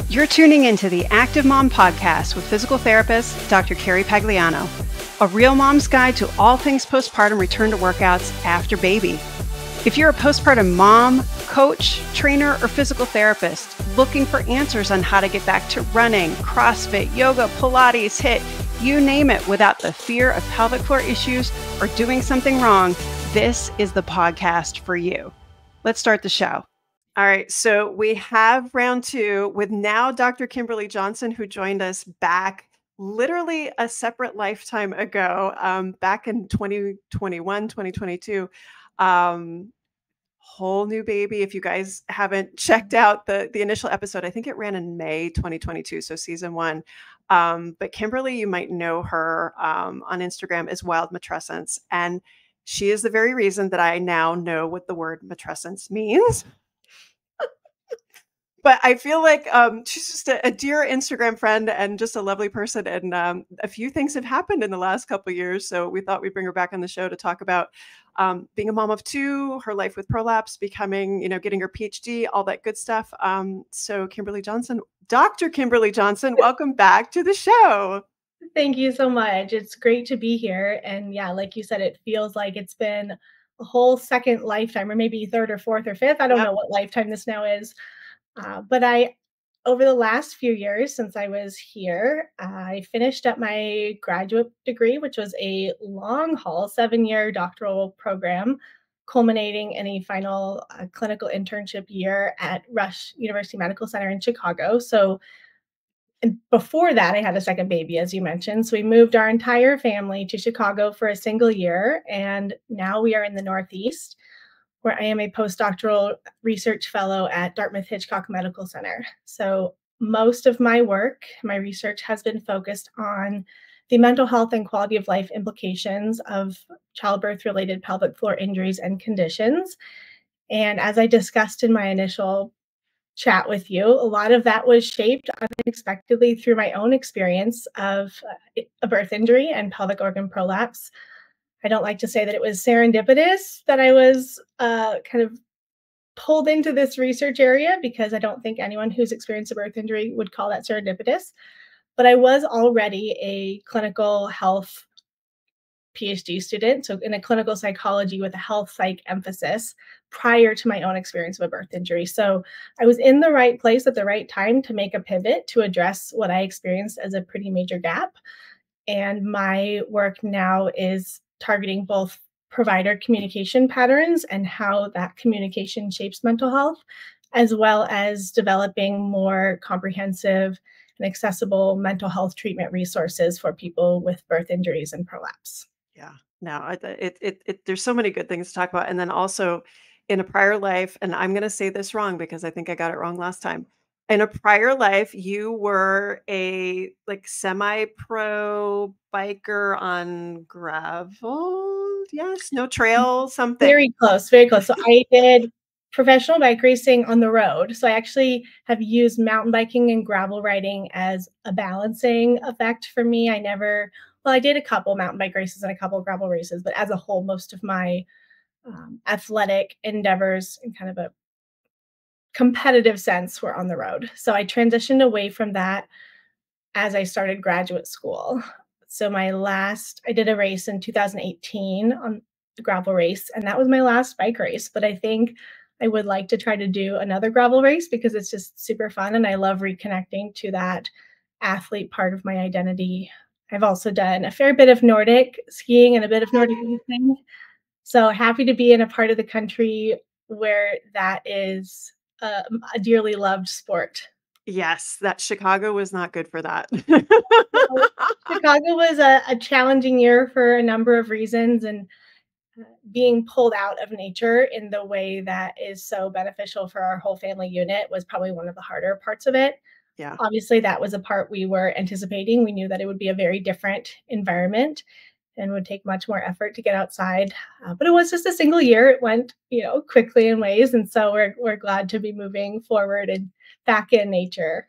You're tuning into the Active Mom Podcast with physical therapist, Dr. Carrie Pagliano, a real mom's guide to all things postpartum return to workouts after baby. If you're a postpartum mom, coach, trainer, or physical therapist looking for answers on how to get back to running, CrossFit, yoga, Pilates, HIIT, you name it, without the fear of pelvic floor issues or doing something wrong, this is the podcast for you. Let's start the show. All right, so we have round two with now Dr. Kimberley Johnson, who joined us back literally a separate lifetime ago, back in 2021, 2022. Whole new baby. If you guys haven't checked out the initial episode, I think it ran in May 2022, so season one. But Kimberley, you might know her on Instagram as Wild Matrescence, and she is the very reason that I now know what the word matrescence means. But I feel like she's just a dear Instagram friend and just a lovely person. And a few things have happened in the last couple of years. So we thought we'd bring her back on the show to talk about being a mom of two, her life with Prolapse, becoming, getting her PhD, all that good stuff. So Kimberley Johnson, Dr. Kimberley Johnson, welcome back to the show. Thank you so much. It's great to be here. And yeah, like you said, it feels like it's been a whole second lifetime, or maybe third or fourth or fifth. I don't know what lifetime this now is. But over the last few years since I was here, I finished up my graduate degree, which was a long haul 7-year doctoral program, culminating in a final clinical internship year at Rush University Medical Center in Chicago. So and before that, I had a second baby, as you mentioned. So we moved our entire family to Chicago for a single year. And now we are in the Northeast, where I am a postdoctoral research fellow at Dartmouth-Hitchcock Medical Center. So most of my work, my research has been focused on the mental health and quality of life implications of childbirth-related pelvic floor injuries and conditions. And as I discussed in my initial chat with you, a lot of that was shaped unexpectedly through my own experience of a birth injury and pelvic organ prolapse. I don't like to say that it was serendipitous that I was kind of pulled into this research area, because I don't think anyone who's experienced a birth injury would call that serendipitous. But I was already a clinical health PhD student, so in a clinical psychology with a health psych emphasis prior to my own experience of a birth injury. So I was in the right place at the right time to make a pivot to address what I experienced as a pretty major gap. And my work now is targeting both provider communication patterns and how that communication shapes mental health, as well as developing more comprehensive and accessible mental health treatment resources for people with birth injuries and prolapse. Yeah, no, there's so many good things to talk about. And then also in a prior life, and I'm going to say this wrong because I think I got it wrong last time. In a prior life, you were a semi-pro biker on gravel. Yes, no trail, something. Very close, very close. So I did professional bike racing on the road. So I actually have used mountain biking and gravel riding as a balancing effect for me. I did a couple mountain bike races and a couple gravel races, but as a whole, most of my athletic endeavors in kind of a competitive sense were on the road. So I transitioned away from that as I started graduate school. So I did a race in 2018 on the gravel race, and that was my last bike race. But I think I would like to try to do another gravel race because it's just super fun, and I love reconnecting to that athlete part of my identity. I've also done a fair bit of Nordic skiing and a bit of Nordic racing. So happy to be in a part of the country where that is a dearly loved sport. Yes, that Chicago was not good for that. Chicago was a challenging year for a number of reasons, and being pulled out of nature in the way that is so beneficial for our whole family unit was probably one of the harder parts of it. Yeah. Obviously, that was a part we were anticipating. We knew that it would be a very different environment and would take much more effort to get outside. But it was just a single year. It went, quickly in ways. And so we're glad to be moving forward and back in nature.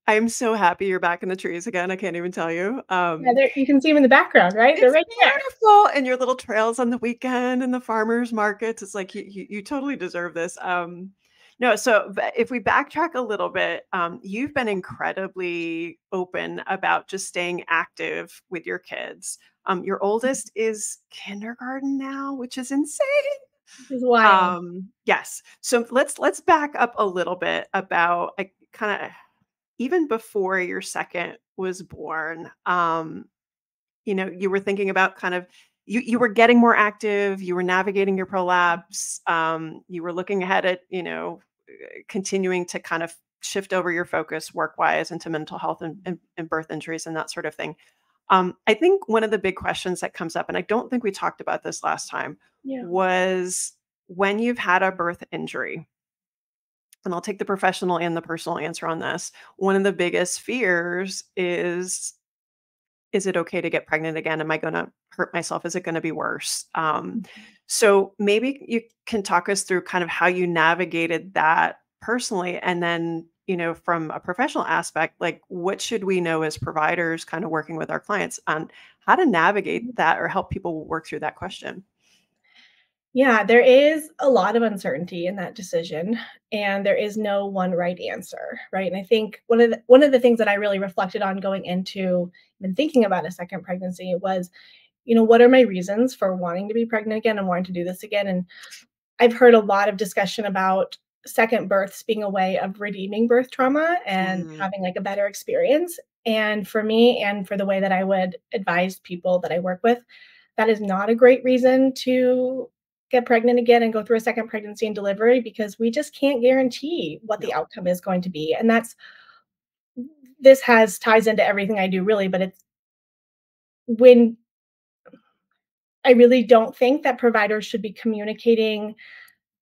I'm so happy you're back in the trees again. I can't even tell you. Yeah, you can see them in the background, right? They're right there. Beautiful. And your little trails on the weekend and the farmers markets. It's like you totally deserve this. No, so if we backtrack a little bit, you've been incredibly open about just staying active with your kids. Your oldest is kindergarten now, which is insane. It's wild. Yes. So let's back up a little bit about like kind of even before your second was born. You were thinking about kind of you were getting more active, you were navigating your prolapse, you were looking ahead at, continuing to kind of shift over your focus work-wise into mental health and birth injuries and that sort of thing. I think one of the big questions that comes up, and I don't think we talked about this last time, Yeah. was when you've had a birth injury, and I'll take the professional and the personal answer on this. One of the biggest fears is it okay to get pregnant again? Am I going to hurt myself? Is it going to be worse? So maybe you can talk us through kind of how you navigated that personally. And then, from a professional aspect, like what should we know as providers kind of working with our clients on how to navigate that or help people work through that question? Yeah, there is a lot of uncertainty in that decision, and there is no one right answer, right? And I think one of the things that I really reflected on going into and thinking about a second pregnancy was, what are my reasons for wanting to be pregnant again and wanting to do this again? And I've heard a lot of discussion about second births being a way of redeeming birth trauma and Mm, having like a better experience. And for me, and for the way that I would advise people that I work with, that is not a great reason to get pregnant again and go through a second pregnancy and delivery because we just can't guarantee what the no. outcome is going to be. And this has ties into everything I do really, but it's when I really don't think that providers should be communicating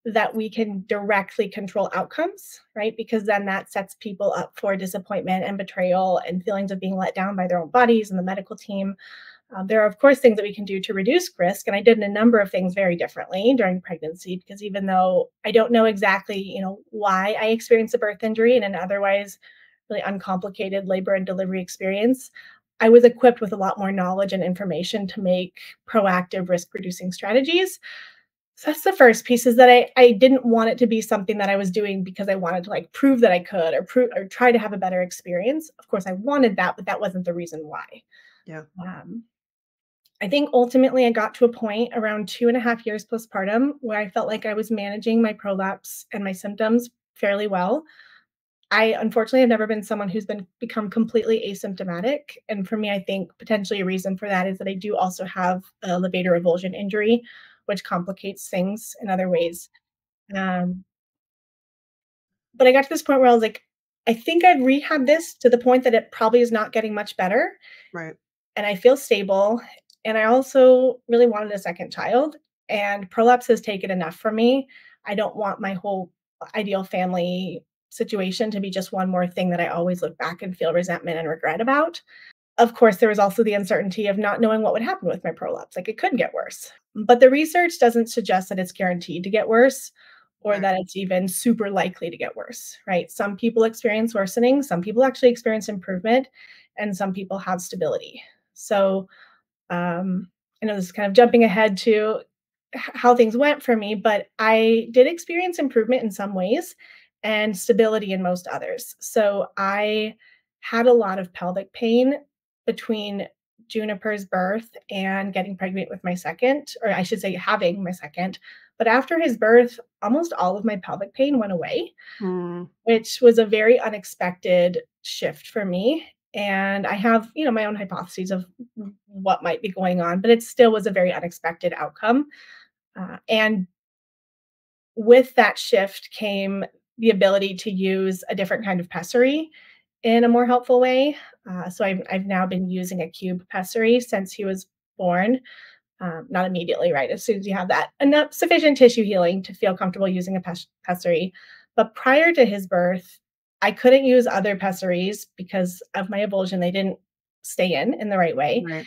that we can directly control outcomes, right? Because then that sets people up for disappointment and betrayal and feelings of being let down by their own bodies and the medical team. There are, of course, things that we can do to reduce risk, and I did a number of things very differently during pregnancy because even though I don't know exactly, why I experienced a birth injury and an otherwise really uncomplicated labor and delivery experience, I was equipped with a lot more knowledge and information to make proactive risk-reducing strategies. So that's the first piece is that I didn't want it to be something that I was doing because I wanted to like prove that I could or prove or try to have a better experience. Of course, I wanted that, but that wasn't the reason why. Yeah. Um, I think ultimately I got to a point around 2.5 years postpartum where I felt like I was managing my prolapse and my symptoms fairly well. I unfortunately have never been someone who's become completely asymptomatic. And for me, I think potentially a reason for that is that I do also have a levator avulsion injury, which complicates things in other ways. Um, but I got to this point where I was like, I think I've rehabbed this to the point that it probably is not getting much better. Right. And I feel stable. And I also really wanted a second child. And prolapse has taken enough from me. I don't want my whole ideal family situation to be just one more thing that I always look back and feel resentment and regret about. Of course, there was also the uncertainty of not knowing what would happen with my prolapse. Like it could get worse. But the research doesn't suggest that it's guaranteed to get worse or Right. that it's even super likely to get worse, right? Some people experience worsening, some people actually experience improvement, and some people have stability. So, I know this is kind of jumping ahead to how things went for me, but I did experience improvement in some ways and stability in most others. So I had a lot of pelvic pain between Juniper's birth and getting pregnant with my second, or I should say, having my second. But after his birth, almost all of my pelvic pain went away, Mm, which was a very unexpected shift for me. And I have, my own hypotheses of what might be going on, but it still was a very unexpected outcome. And with that shift came the ability to use a different kind of pessary in a more helpful way. So I've now been using a cube pessary since he was born. Not immediately, right? As soon as you have that enough sufficient tissue healing to feel comfortable using a pessary. But prior to his birth, I couldn't use other pessaries because of my avulsion. They didn't stay in the right way. right.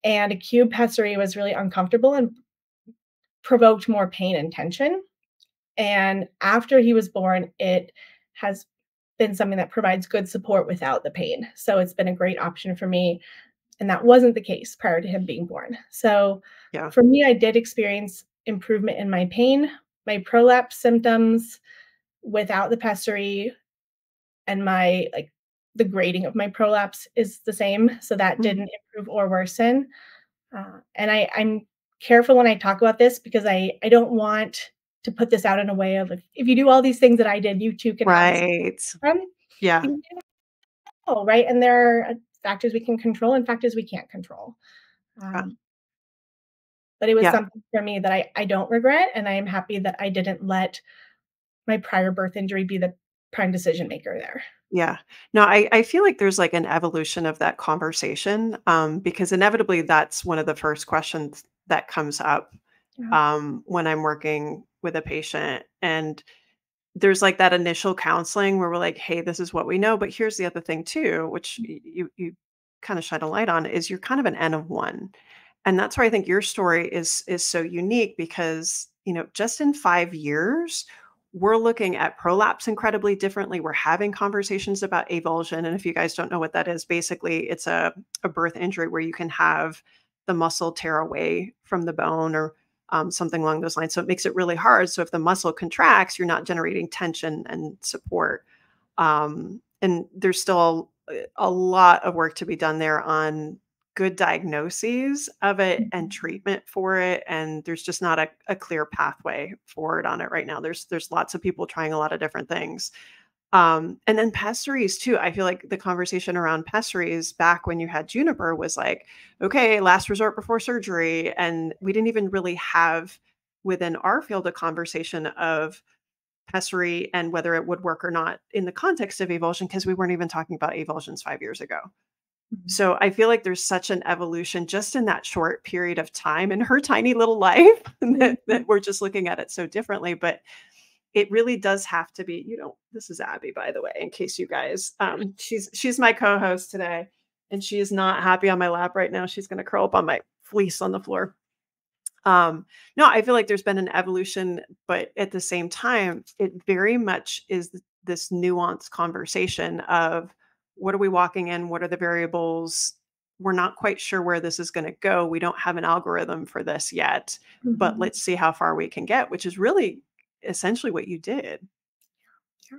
And a cube pessary was really uncomfortable and provoked more pain and tension. And after he was born, it has been something that provides good support without the pain. So it's been a great option for me. And that wasn't the case prior to him being born. So Yeah. for me, I did experience improvement in my pain, my prolapse symptoms. without the pessary, and the grading of my prolapse is the same, so that Mhm. didn't improve or worsen. And I'm careful when I talk about this because I don't want to put this out in a way of, if you do all these things that I did, you too can have this Right. problem. Yeah. You know, right? And there are factors we can control and factors we can't control. Yeah. Um, but it was Yeah. something for me that I don't regret, and I am happy that I didn't let my prior birth injury be the prime decision maker there. Yeah. No, I feel like there's like an evolution of that conversation, because inevitably that's one of the first questions that comes up Yeah. when I'm working with a patient. And there's like that initial counseling where we're like, hey, this is what we know. But here's the other thing too, which you kind of shed a light on, is you're kind of an N of one. And that's why I think your story is so unique because, just in 5 years, we're looking at prolapse incredibly differently. We're having conversations about avulsion. And if you guys don't know what that is, basically it's a birth injury where you can have the muscle tear away from the bone or something along those lines. So it makes it really hard. So if the muscle contracts, you're not generating tension and support. And there's still a lot of work to be done there on good diagnoses of it and Mhm. treatment for it. And there's just not a clear pathway forward on it right now. There's lots of people trying a lot of different things. And then pessaries too. I feel like the conversation around pessaries back when you had Juniper was like, okay, last resort before surgery. And we didn't even really have within our field a conversation of pessary and whether it would work or not in the context of avulsion because we weren't even talking about avulsions 5 years ago. Mhm. So I feel like there's such an evolution just in that short period of time in her tiny little life that Mhm. we're just looking at it so differently. But it really does have to be, this is Abby, by the way, in case you guys, she's my co-host today, and she is not happy on my lap right now. She's going to curl up on my fleece on the floor. No, I feel like there's been an evolution, but at the same time, it very much is this nuanced conversation of what are we walking in? What are the variables? We're not quite sure where this is going to go. We don't have an algorithm for this yet, but Mhm. let's see how far we can get, which is really essentially what you did. Yeah.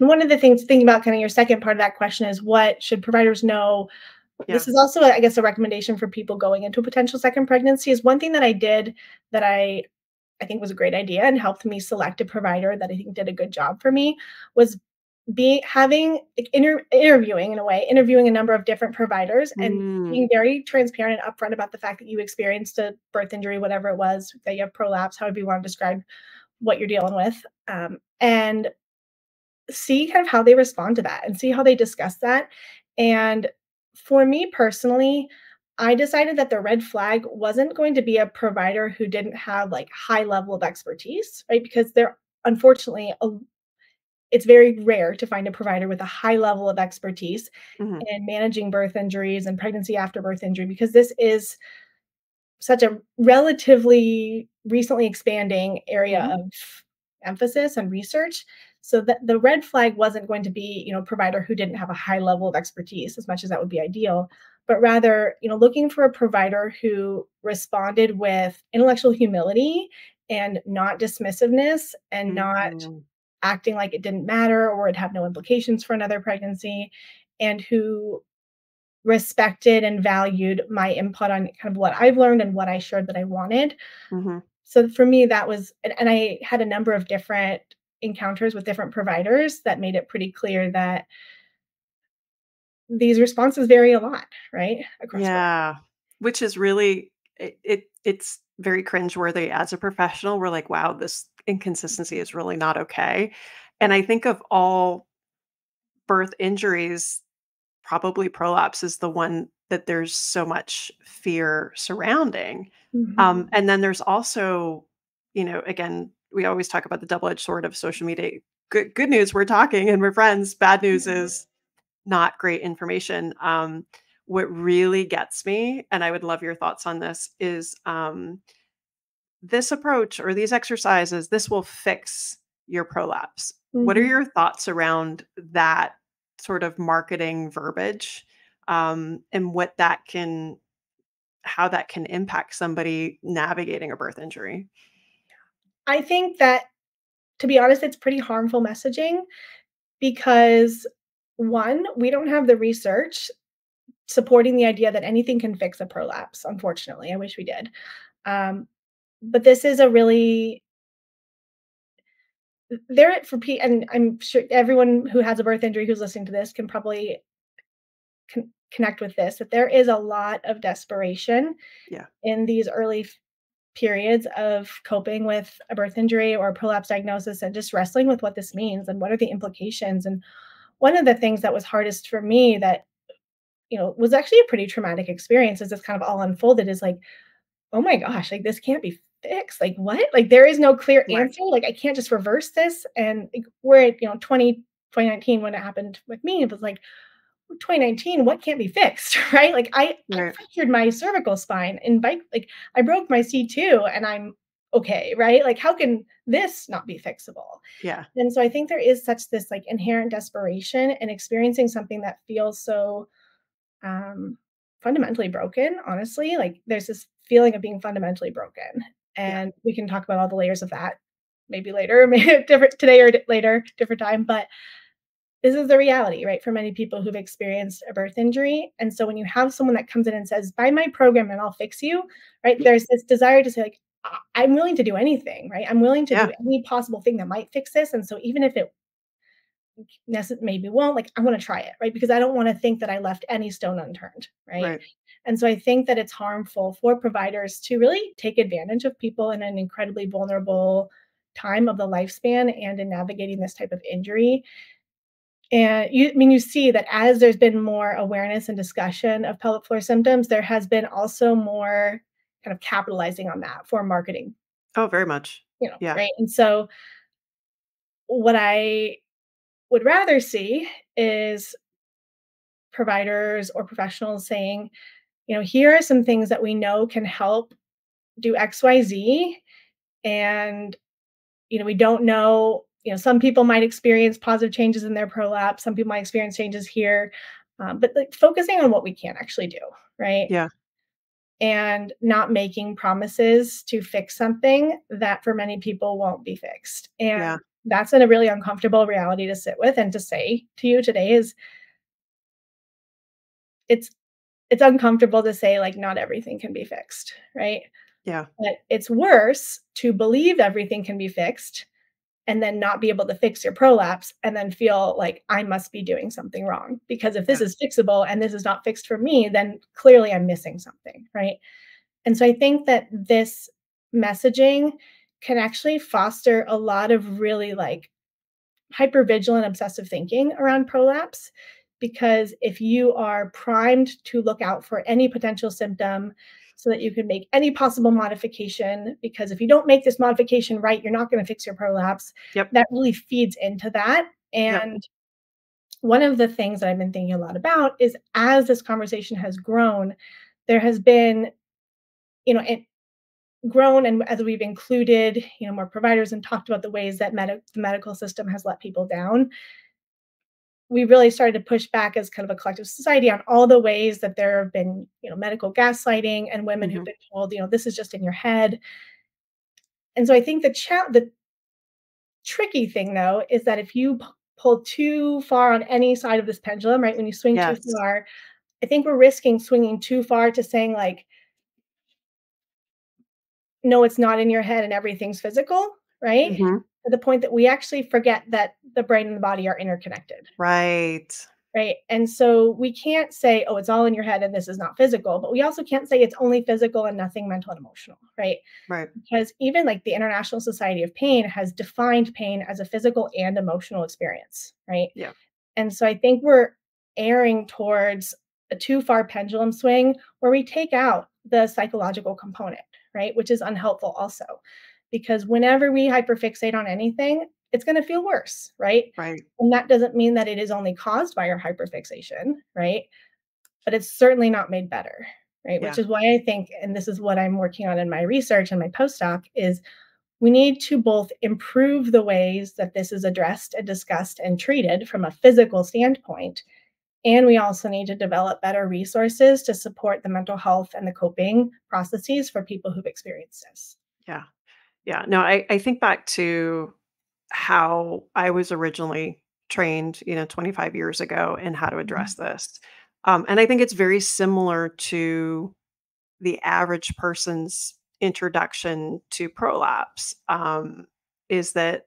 And one of the things thinking about kind of your second part of that question is what should providers know? Yeah. This is also, I guess, a recommendation for people going into a potential second pregnancy is one thing that I did that I think was a great idea and helped me select a provider that I think did a good job for me was be having like, interviewing in a way, interviewing a number of different providers and Mm, being very transparent and upfront about the fact that you experienced a birth injury, whatever it was, that you have prolapse, however you want to describe what you're dealing with, and see kind of how they respond to that and see how they discuss that. And for me personally, I decided that the red flag wasn't going to be a provider who didn't have like high level of expertise, right? Because there, unfortunately, it's very rare to find a provider with a high level of expertise mhm, in managing birth injuries and pregnancy after birth injury because this is such a relatively recently expanding area mhm, of emphasis and research. So that the red flag wasn't going to be, a provider who didn't have a high level of expertise, as much as that would be ideal, but rather, looking for a provider who responded with intellectual humility and not dismissiveness and not mhm, acting like it didn't matter or it had no implications for another pregnancy, and who respected and valued my input on kind of what I've learned and what I shared that I wanted. mhm. So for me, that was, and I had a number of different encounters with different providers that made it pretty clear that these responses vary a lot, right? Across providers. Yeah, which is really it's very cringeworthy as a professional. We're like, wow, this inconsistency is really not okay. And I think of all birth injuries, probably prolapse is the one that there's so much fear surrounding. Mhm. And then there's also, again, we always talk about the double-edged sword of social media. Good news, we're talking and we're friends. Bad news Mhm. is not great information. What really gets me, and I would love your thoughts on this, is this approach or these exercises, this will fix your prolapse. What are Mhm. your thoughts around that sort of marketing verbiage, and how that can impact somebody navigating a birth injury? I think that to be honest, it's pretty harmful messaging because one, we don't have the research supporting the idea that anything can fix a prolapse, unfortunately. I wish we did. Um, but this is a really there for and I'm sure everyone who has a birth injury who's listening to this can probably connect with this, that there is a lot of desperation Yeah. in these early periods of coping with a birth injury or a prolapse diagnosis and just wrestling with what this means and what are the implications. And one of the things that was hardest for me that, was actually a pretty traumatic experience as this kind of all unfolded is like, oh my gosh, like this can't be fixed. Like what? Like there is no clear Right. answer. Like I can't just reverse this. And like, we're at, 2019 when it happened with me. It was like, 2019, what can't be fixed, right? Like I Right. fractured my cervical spine and bike, like I broke my C2 and I'm okay, right? Like how can this not be fixable? Yeah. And so I think there is such this like inherent desperation and experiencing something that feels so um fundamentally broken, honestly. Like there's this feeling of being fundamentally broken. Yeah. And we can talk about all the layers of that maybe later, maybe different today or later, different time. But this is the reality, right, for many people who've experienced a birth injury. And so when you have someone that comes in and says, "Buy my program and I'll fix you," right? There's this desire to say, like, I'm willing to do anything, right? I'm willing to do Yeah. any possible thing that might fix this. And so even if it maybe won't, like, I want to try it, right? Because I don't want to think that I left any stone unturned, right? Right. And so I think that it's harmful for providers to really take advantage of people in an incredibly vulnerable time of the lifespan and in navigating this type of injury. And you see that as there's been more awareness and discussion of pelvic floor symptoms, there has been also more kind of capitalizing on that for marketing, Oh, very much. Yeah. right? And so what I would rather see is providers or professionals saying, here are some things that we know can help do XYZ. And we don't know, some people might experience positive changes in their prolapse, some people might experience changes here, but like focusing on what we can actually do, right? Yeah. And not making promises to fix something that for many people won't be fixed. Yeah. And that's a really uncomfortable reality to sit with and to say to you today is it's it's uncomfortable to say like not everything can be fixed, right? Yeah. But it's worse to believe everything can be fixed and then not be able to fix your prolapse and then feel like I must be doing something wrong. Because if this Yeah. is fixable and this is not fixed for me, then clearly I'm missing something, right? And so I think that this messaging can actually foster a lot of really like hypervigilant obsessive thinking around prolapse. Because if you are primed to look out for any potential symptom so that you can make any possible modification, because if you don't make this modification right, you're not going to fix your prolapse, Yep. that really feeds into that. Yep. And one of the things that I've been thinking a lot about is as this conversation has grown, there has been, it grown and as we've included, more providers and talked about the ways that the medical system has let people down, we really started to push back as kind of a collective society on all the ways that there have been, medical gaslighting and women who've Hmm. been told, this is just in your head. And so I think the tricky thing though is that if you pull too far on any side of this pendulum, right, when you swing too Yes. far, I think we're risking swinging too far to saying like, no, it's not in your head and everything's physical, right? Hmm. To the point that we actually forget that the brain and the body are interconnected. Right. Right. And so we can't say, oh, it's all in your head and this is not physical, but we also can't say it's only physical and nothing mental and emotional. Right. Right. Because even like the International Society of Pain has defined pain as a physical and emotional experience. Right. Yeah. And so I think we're erring towards a too far pendulum swing where we take out the psychological component, right? Which is unhelpful also. Because whenever we hyperfixate on anything, it's going to feel worse, right? Right. And that doesn't mean that it is only caused by our hyperfixation, right? But it's certainly not made better, right? Which Yeah. is why I think, and this is what I'm working on in my research and my postdoc, is we need to both improve the ways that this is addressed and discussed and treated from a physical standpoint. And we also need to develop better resources to support the mental health and the coping processes for people who've experienced this. Yeah. Yeah. No, I think back to how I was originally trained, 25 years ago and how to address Mhm. this. And I think it's very similar to the average person's introduction to prolapse, is that,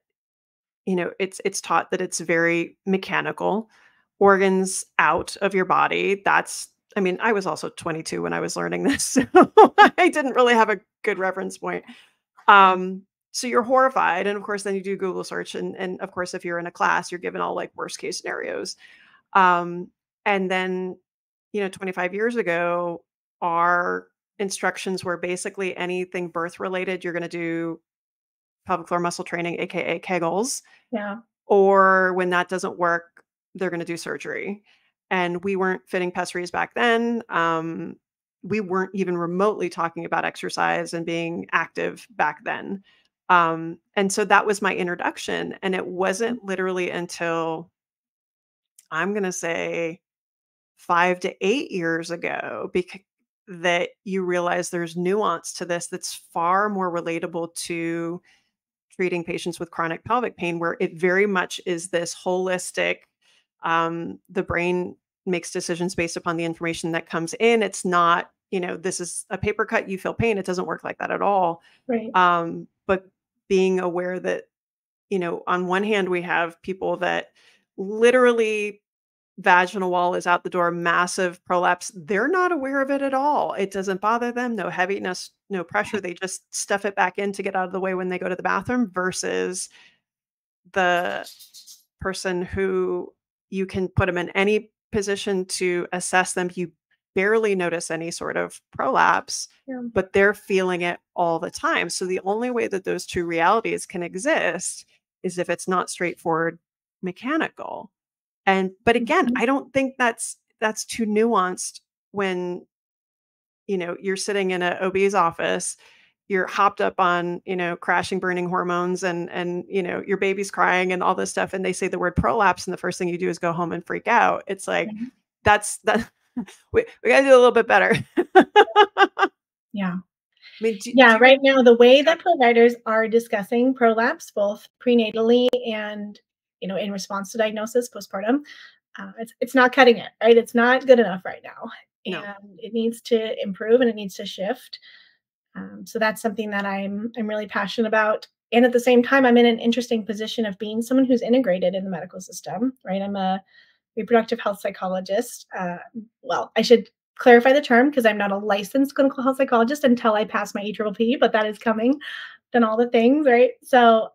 it's taught that it's very mechanical, organs out of your body. I mean, I was also 22 when I was learning this, so I didn't really have a good reference point. Yeah. Um, so you're horrified, and of course, then you do Google search, and of course, if you're in a class, you're given all like worst case scenarios. Um, and then, 25 years ago, our instructions were basically anything birth related. You're going to do pelvic floor muscle training, aka Kegels, Yeah. or when that doesn't work, they're going to do surgery. And we weren't fitting pessaries back then. We weren't even remotely talking about exercise and being active back then. And so that was my introduction. And it Mm. wasn't literally until I'm going to say 5 to 8 years ago that you realize there's nuance to this that's far more relatable to treating patients with chronic pelvic pain, where it very much is this holistic, the brain makes decisions based upon the information that comes in. It's not, this is a paper cut, you feel pain. It doesn't work like that at all. Right. But being aware that, on one hand, we have people that literally vaginal wall is out the door, massive prolapse. They're not aware of it at all. It doesn't bother them, no heaviness, no pressure. They just stuff it back in to get out of the way when they go to the bathroom versus the person who you can put them in any position to assess them. You barely notice any sort of prolapse, Yeah. but they're feeling it all the time. So the only way that those two realities can exist is if it's not straightforward mechanical. And but again, Mhm. I don't think that's too nuanced when, you're sitting in a OB's office, you're hopped up on, crashing, burning hormones and, your baby's crying and all this stuff, and they say the word prolapse, and the first thing you do is go home and freak out. It's like, Right. that we gotta do a little bit better. I Yeah. mean, do Yeah, you right now, the way go that providers are discussing prolapse, both prenatally and, in response to diagnosis postpartum, it's not cutting it, right? It's not good enough right now, no. and it needs to improve and it needs to shift. So that's something that I'm really passionate about. And at the same time, I'm in an interesting position of being someone who's integrated in the medical system, right? I'm a reproductive health psychologist. Well, I should clarify the term because I'm not a licensed clinical health psychologist until I pass my EPPP, but that is coming. Done all the things, right? So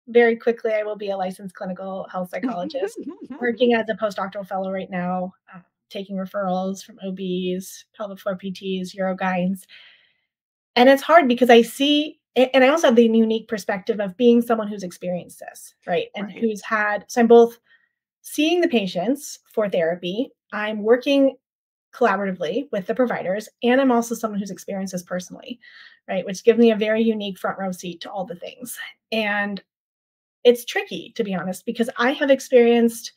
very quickly, I will be a licensed clinical health psychologist, working as a postdoctoral fellow right now, taking referrals from OBs, pelvic floor PTs, urogynes, and it's hard because I see and I also have the unique perspective of being someone who's experienced this, right? And Right. who's had so I'm both seeing the patients for therapy, I'm working collaboratively with the providers, and I'm also someone who's experienced this personally, right? Which gives me a very unique front row seat to all the things. And it's tricky, to be honest, because I have experienced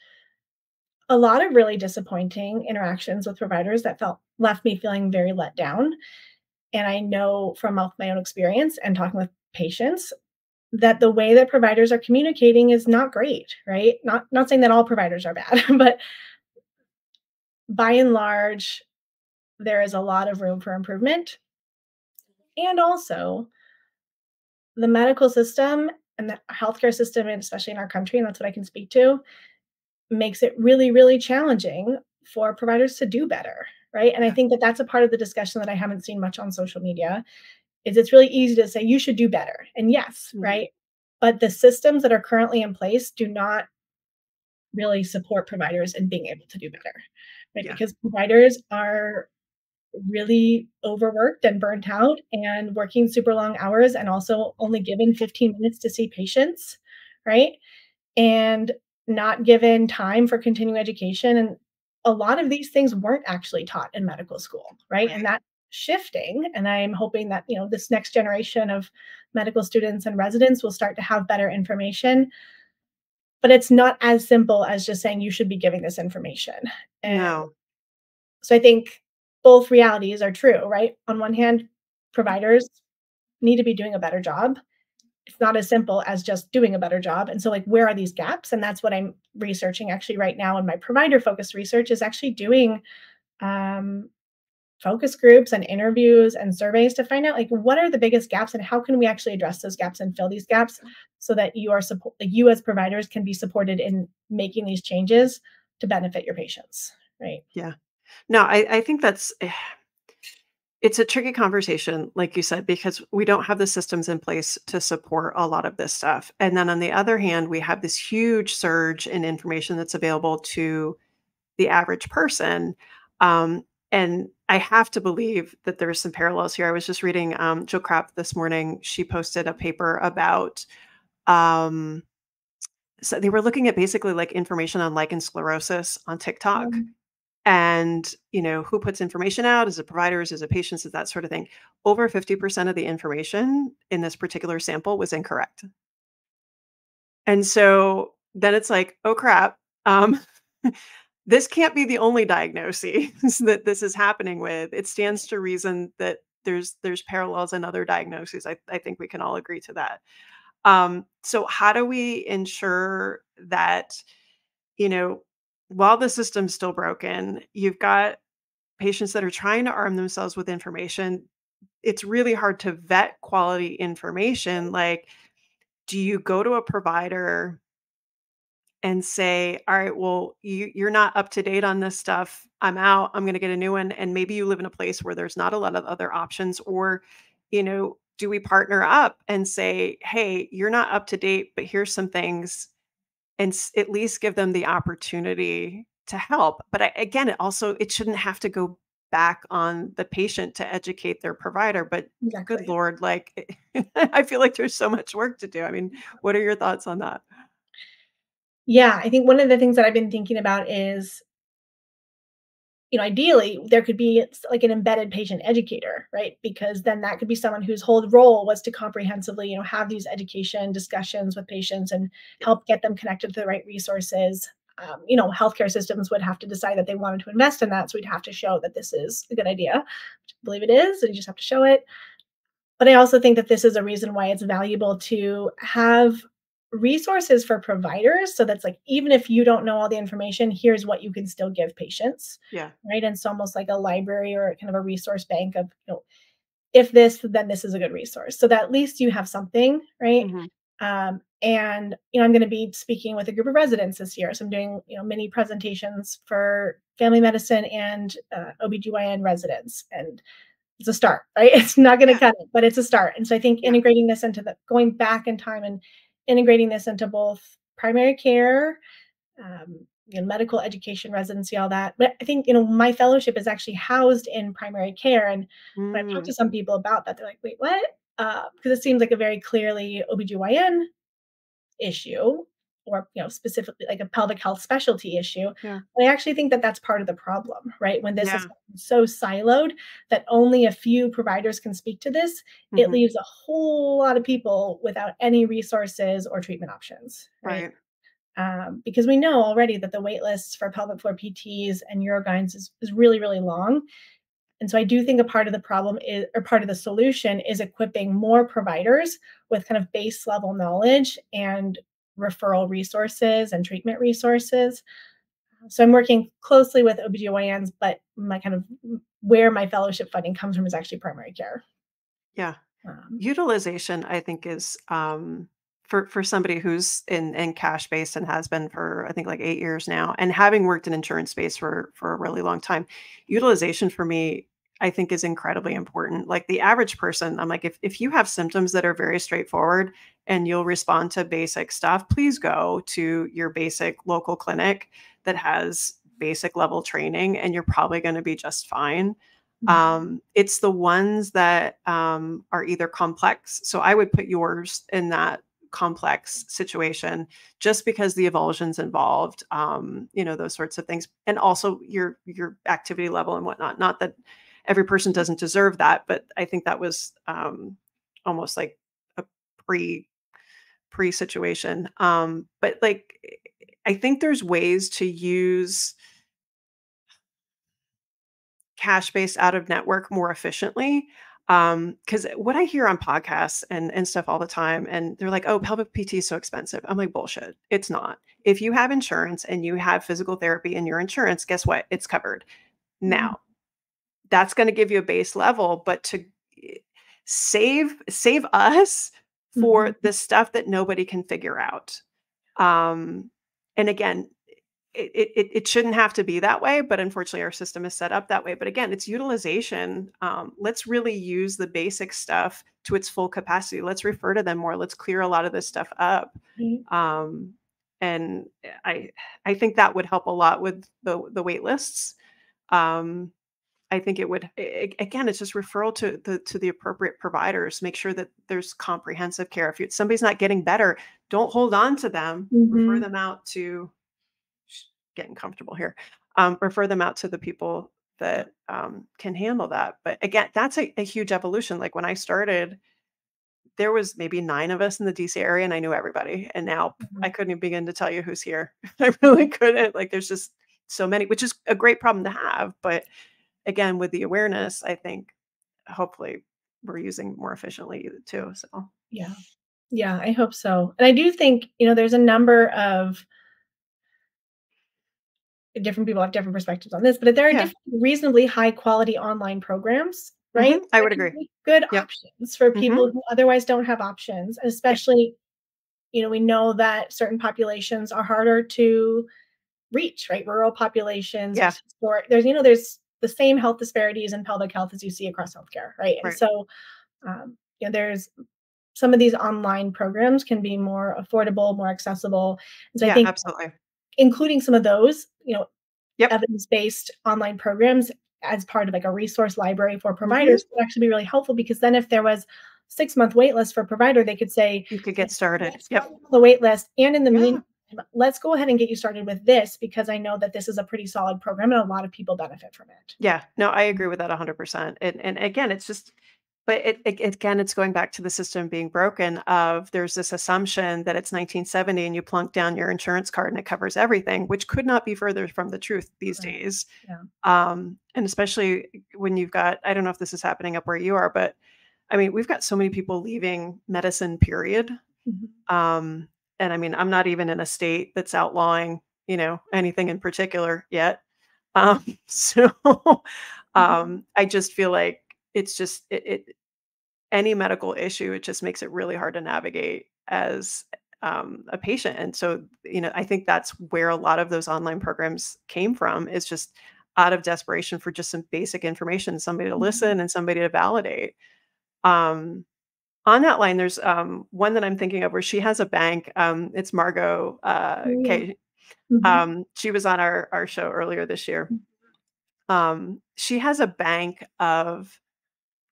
a lot of really disappointing interactions with providers that felt left me feeling very let down. And I know from my own experience and talking with patients that the way that providers are communicating is not great, right? Not saying that all providers are bad, but by and large, there is a lot of room for improvement. And also, the medical system and the healthcare system, and especially in our country, and that's what I can speak to, makes it really, really challenging for providers to do better, right? And I Yeah. think that that's a part of the discussion that I haven't seen much on social media is it's really easy to say you should do better. And yes, Mhm. right? But the systems that are currently in place do not really support providers in being able to do better, right? Yeah. Because providers are really overworked and burnt out and working super long hours and also only given 15 minutes to see patients, right? And not given time for continuing education. And a lot of these things weren't actually taught in medical school, right? And Right. that's shifting. And I'm hoping that, this next generation of medical students and residents will start to have better information. But it's not as simple as just saying you should be giving this information. And No. so I think both realities are true, right? On one hand, providers need to be doing a better job. it's not as simple as just doing a better job. And so, like, where are these gaps? And that's what I'm researching actually right now in my provider focused research, is actually doing um, focus groups and interviews and surveys to find out, like, what are the biggest gaps and how can we actually address those gaps and fill these gaps, so that you as providers can be supported in making these changes to benefit your patients, right? Yeah. No, I think that's it's a tricky conversation, like you said, because we don't have the systems in place to support a lot of this stuff. And then on the other hand, we have this huge surge in information that's available to the average person. Um, and I have to believe that there's some parallels here. I was just reading Jill Crap this morning. She posted a paper about um, so they were looking at basically like information on lichen sclerosis on TikTok, Um, and who puts information out, is it providers, is it patients, is that sort of thing. Over 50% of the information in this particular sample was incorrect. And so then it's like, oh crap, um, this can't be the only diagnosis that this is happening with. It stands to reason that there's parallels in other diagnoses. I think we can all agree to that. So how do we ensure that, you know, while the system's still broken, you've got patients that are trying to arm themselves with information. It's really hard to vet quality information. Like, do you go to a provider and say, all right, well, you're not up to date on this stuff. I'm out. I'm going to get a new one. And maybe you live in a place where there's not a lot of other options. Or, do we partner up and say, hey, you're not up to date, but here's some things, and at least give them the opportunity to help. But again, it shouldn't have to go back on the patient to educate their provider. But good exactly. Lord, like, I feel like there's so much work to do. I mean, what are your thoughts on that? Yeah, I think one of the things that I've been thinking about is, ideally, there could be like an embedded patient educator, right? Because then that could be someone whose whole role was to comprehensively, have these education discussions with patients and Yeah. help get them connected to the right resources. Healthcare systems would have to decide that they wanted to invest in that. So we'd have to show that this is a good idea. I believe it is, and you just have to show it. But I also think that this is a reason why it's valuable to have resources for providers. So that's like, even if you don't know all the information, here's what you can still give patients, Yeah. right? And it's almost like a library or kind of a resource bank of, if this, then this is a good resource. So that at least you have something, right? Mhm. And I'm going to be speaking with a group of residents this year. So I'm doing, mini presentations for family medicine and OBGYN residents. And it's a start, right? It's not gonna Yeah. cut it, but it's a start, and so I think Yeah. integrating this into going back in time and integrating this into both primary care, medical education, residency, all that. But I think, my fellowship is actually housed in primary care, and when I've talked Mm. to some people about that, they're like, "Wait, what?" Because it seems like a very clearly OBGYN issue, or specifically like a pelvic health specialty issue. Yeah. But I actually think that that's part of the problem, right? When this is Yeah. so siloed that only a few providers can speak to this, it Mhm. leaves a whole lot of people without any resources or treatment options, right? Right. Because we know already that the wait lists for pelvic floor PTs and urogynes is really, really long. And so I do think a part of the problem is, or part of the solution is equipping more providers with kind of base level knowledge and referral resources and treatment resources. So I'm working closely with OBGYNs, but my kind of where my fellowship funding comes from is actually primary care. Yeah. Um, Utilization, I think, is for somebody who's in cash based and has been for I think like 8 years now, and having worked in insurance space for a really long time. Utilization for me, I think, is incredibly important. Like the average person, I'm like, if you have symptoms that are very straightforward and you'll respond to basic stuff, please go to your basic local clinic that has basic level training, and you're probably going to be just fine. It's the ones that are either complex. So I would put yours in that complex situation, just because the avulsions involved, those sorts of things. And also your activity level and whatnot. Not that every person doesn't deserve that, but I think that was almost like a pre pre situation. But like I think there's ways to use cash based out of network more efficiently. Because what I hear on podcasts and stuff all the time, and they're like, "Oh, pelvic PT is so expensive." I'm like, "Bullshit. It's not. If you have insurance and you have physical therapy in your insurance, guess what? It's covered." Mhm. Now, that's gonna give you a base level, but to eh, save us for Mhm. the stuff that nobody can figure out. Um, and again, it shouldn't have to be that way, but unfortunately our system is set up that way. But again, it's utilization. Let's really use the basic stuff to its full capacity. Let's refer to them more. Let's clear a lot of this stuff up. Mhm. Um, and I think that would help a lot with the wait lists. Um, I think it would again, it's just referral to the appropriate providers. Make sure that there's comprehensive care. If somebody's not getting better, don't hold on to them. Refer Mhm. them out to getting comfortable here. Refer them out to the people that can handle that. But again, that's a huge evolution. Like when I started, there was maybe 9 of us in the DC area, and I knew everybody. And now I Mhm. couldn't even begin to tell you who's here. I really couldn't. Like there's just so many, which is a great problem to have. But again, with the awareness, I think hopefully we're using more efficiently too. So Yeah. Yeah, I hope so. And I do think, there's a number of different people have different perspectives on this, but there are yeah, different reasonably high quality online programs, right? I That would can agree. be good Yep. options for Hmm. people who otherwise don't have options, Yeah. especially, we know that certain populations are harder to reach, right? Rural populations, Yeah. there's the same health disparities in pelvic health as you see across healthcare, right? And Right. so, there's some of these online programs can be more affordable, more accessible. And so I Yeah. think Absolutely. including some of those, Yep. evidence-based online programs as part of like a resource library for Hmm. providers would actually be really helpful because then if there was 6-month wait list for a provider, they could say, You could get started. let's Yep. run the wait list. And in the Yeah. meantime, let's go ahead and get you started with this because I know that this is a pretty solid program and a lot of people benefit from it. Yeah. No, I agree with that 100%. And again, it's just, but again, it's going back to the system being broken. Of there's this assumption that it's 1970 and you plunk down your insurance card and it covers everything, which could not be further from the truth these Correct. days. Yeah. And especially when you've got, I don't know if this is happening up where you are, but I mean, we've got so many people leaving medicine, period. Mhm. Um, and I mean, I'm not even in a state that's outlawing, anything in particular yet. So Mhm. I just feel like it's just any medical issue, it just makes it really hard to navigate as a patient. And so, I think that's where a lot of those online programs came from, is just out of desperation for just some basic information, somebody to Mhm. listen and somebody to validate. Um, on that line, there's one that I'm thinking of where she has a bank. It's Margot Oh, yeah. K. Mhm. She was on our show earlier this year. She has a bank of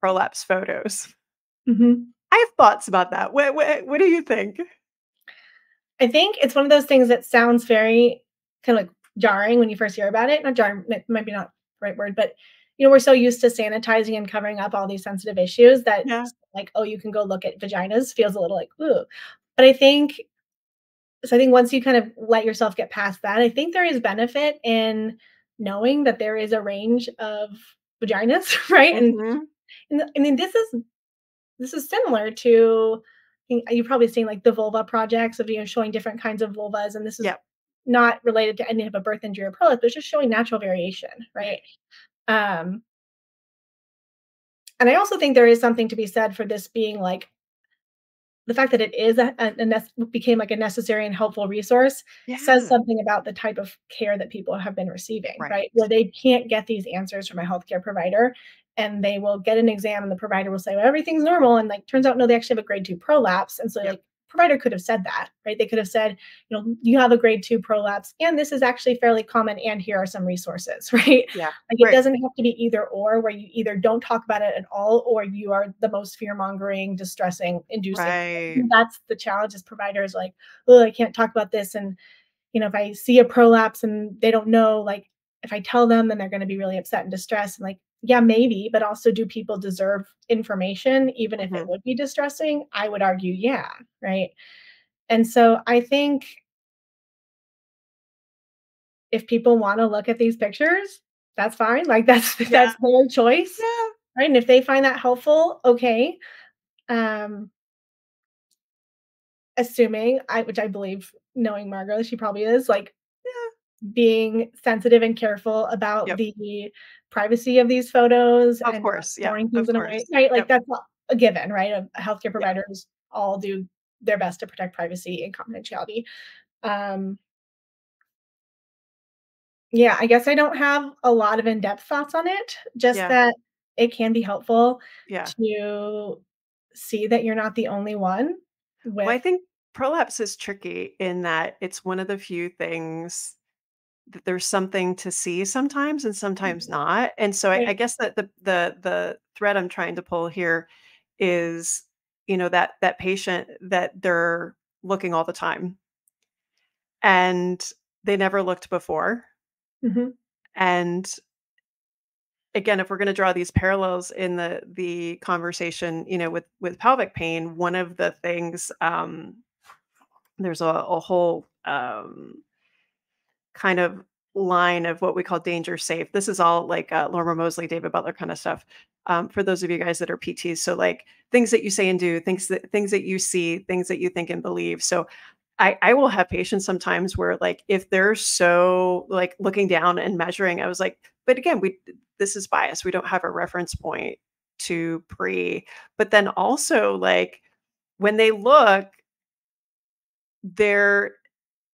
prolapse photos. Mhm. I have thoughts about that. What do you think? I think it's one of those things that sounds very kind of like jarring when you first hear about it. Not jarring, might be not the right word, but we're so used to sanitizing and covering up all these sensitive issues that Yeah. like, oh, you can go look at vaginas feels a little like, ooh. But I think once you kind of let yourself get past that, I think there is benefit in knowing that there is a range of vaginas, right? Mhm. I mean, this is similar to you've probably seen like the vulva projects of showing different kinds of vulvas, and this is Yep. not related to any type of birth injury or prolapse, but it's just showing natural variation, right? Right. Um, and I also think there is something to be said for this being like the fact that it is became like a necessary and helpful resource says Yeah. something about the type of care that people have been receiving, right? Right. Where they can't get these answers from a healthcare provider and they will get an exam and the provider will say, well, everything's normal. And like, turns out, no, they actually have a grade 2 prolapse. And so Yep. like, provider could have said that, right? They could have said, you have a grade 2 prolapse and this is actually fairly common. And here are some resources, right? Yeah. Like it Right. doesn't have to be either or, where you either don't talk about it at all or you are the most fear mongering, distressing, inducing. Right. That's the challenge as providers, like, oh, I can't talk about this. And, if I see a prolapse and they don't know, like, if I tell them, then they're going to be really upset and distressed. And like, yeah, maybe, but also do people deserve information, even if it Mhm. would be distressing? I would argue, yeah, right. And so I think if people want to look at these pictures, that's fine. Like that's Yeah. that's their choice. Yeah. right? And if they find that helpful, okay. Um, assuming which I believe, knowing Margot, she probably is, like, Yeah. being sensitive and careful about Yep. the privacy of these photos Of and not course. Yeah. storing things Of in a way, course. right? Like, Yep. that's not a given, right? Healthcare Yeah. providers all do their best to protect privacy and confidentiality. Um, yeah, I guess I don't have a lot of in-depth thoughts on it, just Yeah. that it can be helpful Yeah. to see that you're not the only one Well, with. I think prolapse is tricky in that it's one of the few things that there's something to see sometimes and sometimes Mhm. not. And so I Right. guess that the thread I'm trying to pull here is, that patient that they're looking all the time and they never looked before. Mhm. And again, if we're going to draw these parallels in the conversation, with pelvic pain, one of the things, there's a whole kind of line of what we call danger safe. This is all like Lorimer Mosley, David Butler kind of stuff. For those of you guys that are PTs, so like things that you say and do, things that you see, things that you think and believe. So I will have patients sometimes where like if they're so like looking down and measuring, I was like, but again, we this is bias. We don't have a reference point to pre, but then also like when they look, they're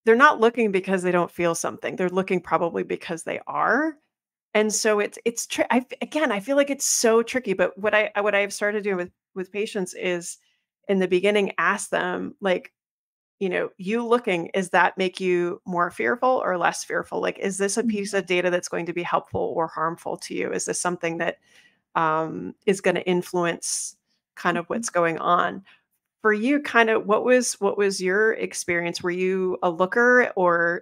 they're not looking because they don't feel something. They're looking probably because they are. And so again, I feel like it's so tricky, but what I've started doing with patients is in the beginning ask them like, you looking, is that make you more fearful or less fearful? Like, is this a piece Mhm. of data that's going to be helpful or harmful to you? Is this something that is going to influence kind of Mhm. what's going on? For you, kind of what was your experience? Were you a looker or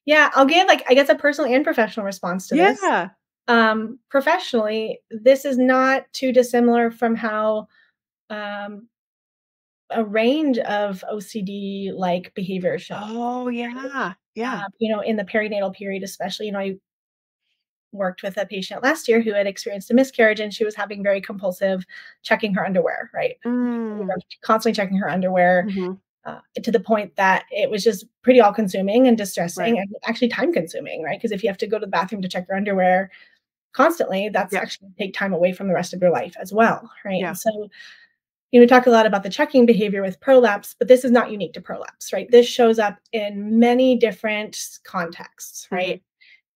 Yeah, I'll give, like, I guess, a personal and professional response to this. Yeah. Professionally, this is not too dissimilar from how um, a range of OCD-like behavior show up. Oh, yeah. Yeah. In the perinatal period, especially. I worked with a patient last year who had experienced a miscarriage, and she was having very compulsive checking her underwear. Right, Mm. constantly checking her underwear, Mhm. to the point that it was just pretty all-consuming and Right. distressing and actually time-consuming. Right, because if you have to go to the bathroom to check your underwear constantly, that's Yep. actually take time away from the rest of your life as well, right? Yeah. And so, we talk a lot about the checking behavior with prolapse, but this is not unique to prolapse, right? This shows up in many different contexts, right? Mhm.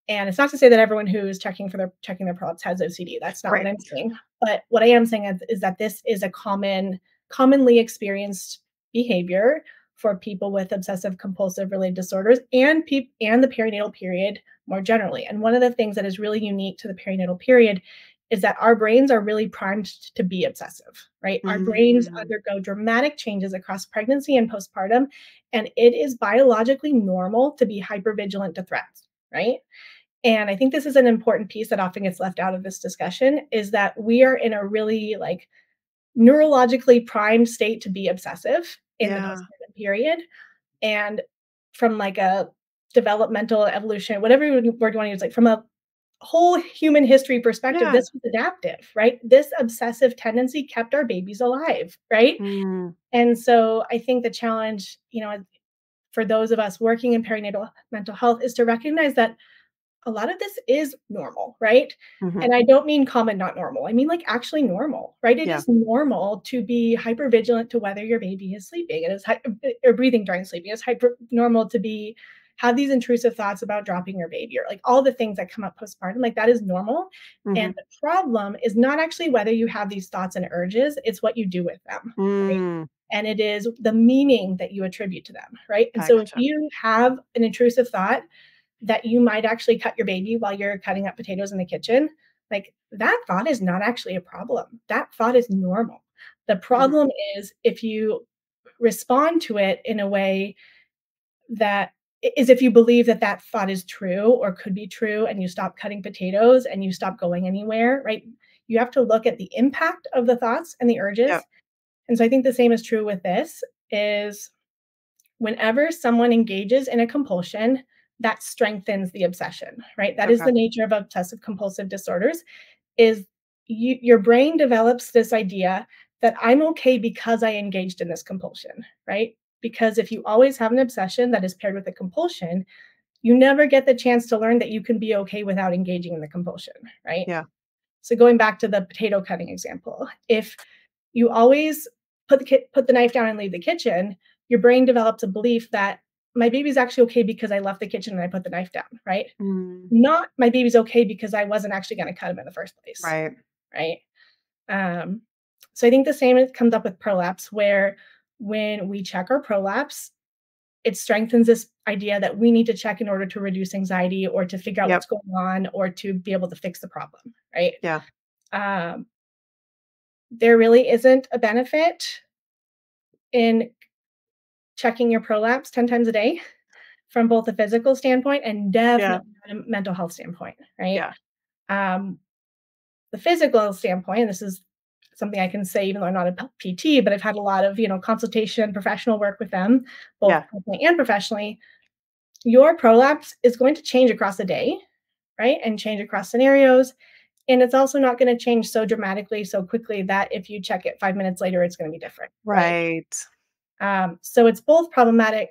And it's not to say that everyone who's checking their prolapse has OCD. That's not what Right. I'm saying. But what I am saying is that this is a commonly experienced behavior for people with obsessive compulsive related disorders and and the perinatal period more generally. And one of the things that is really unique to the perinatal period is that our brains are really primed to be obsessive, right? Our brains Mm. undergo dramatic changes across pregnancy and postpartum, and it is biologically normal to be hypervigilant to threats, right? And I think this is an important piece that often gets left out of this discussion is that we are in a really, like, neurologically primed state to be obsessive in the Yeah. postpartum period. And from, like, a developmental evolution, whatever word you wanna use, like, from a whole human history perspective, Yeah. this was adaptive, right? This obsessive tendency kept our babies alive, right? Mm. And so I think the challenge, for those of us working in perinatal mental health is to recognize that a lot of this is normal, right? Mhm. And I don't mean common, not normal. I mean, like, actually normal, right? It Yeah. is normal to be hyper vigilant to whether your baby is sleeping. It is or breathing during sleeping. It's hyper normal to be have these intrusive thoughts about dropping your baby or like all the things that come up postpartum. Like, that is normal. And Mhm. the problem is not actually whether you have these thoughts and urges, it's what you do with them, right? Mm. And it is the meaning that you attribute to them, right? And I so if gotcha. you have an intrusive thought that you might actually cut your baby while you're cutting up potatoes in the kitchen, like, that thought is not actually a problem. That thought is normal. The Mhm. problem is if you respond to it in a way that is if you believe that that thought is true or could be true and you stop cutting potatoes and you stop going anywhere, right? You have to look at the impact of the thoughts and the urges. Yep. And so I think the same is true with this is whenever someone engages in a compulsion, that strengthens the obsession, right? That is Okay. the nature of obsessive compulsive disorders is your brain develops this idea that I'm okay because I engaged in this compulsion, right? Because if you always have an obsession that is paired with a compulsion, you never get the chance to learn that you can be okay without engaging in the compulsion, right? Yeah. So going back to the potato cutting example, if you always put the knife down and leave the kitchen, your brain develops a belief that my baby's actually okay because I left the kitchen and I put the knife down, right? Mm, Not my baby's okay because I wasn't actually going to cut him in the first place, right. right? Um, so I think the same comes up with prolapse, where when we check our prolapse, it strengthens this idea that we need to check in order to reduce anxiety or to figure out Yep. what's going on or to be able to fix the problem, right? Yeah. Um, there really isn't a benefit in checking your prolapse 10 times a day from both a physical standpoint and Yeah. definitely a mental health standpoint, right? Yeah. Um, the physical standpoint, and this is something I can say even though I'm not a PT, but I've had a lot of, consultation, professional work with them, both Yeah. personally and professionally. Your prolapse is going to change across the day, right? And change across scenarios. And it's also not going to change so dramatically, so quickly that if you check it 5 minutes later, it's going to be different, right? Right. So it's both problematic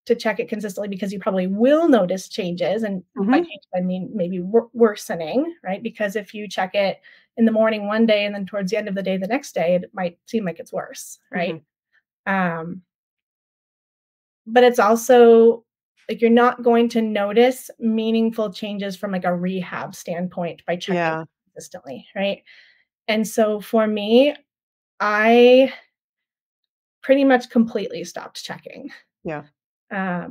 to check it consistently because you probably will notice changes. And by Hmm. changes, I mean maybe worsening, right? Because if you check it in the morning one day and then towards the end of the day the next day, it might seem like it's worse, right? Hmm. Um, but it's also like you're not going to notice meaningful changes from like a rehab standpoint by checking Yeah. consistently, right? And so for me, I pretty much completely stopped checking. Yeah.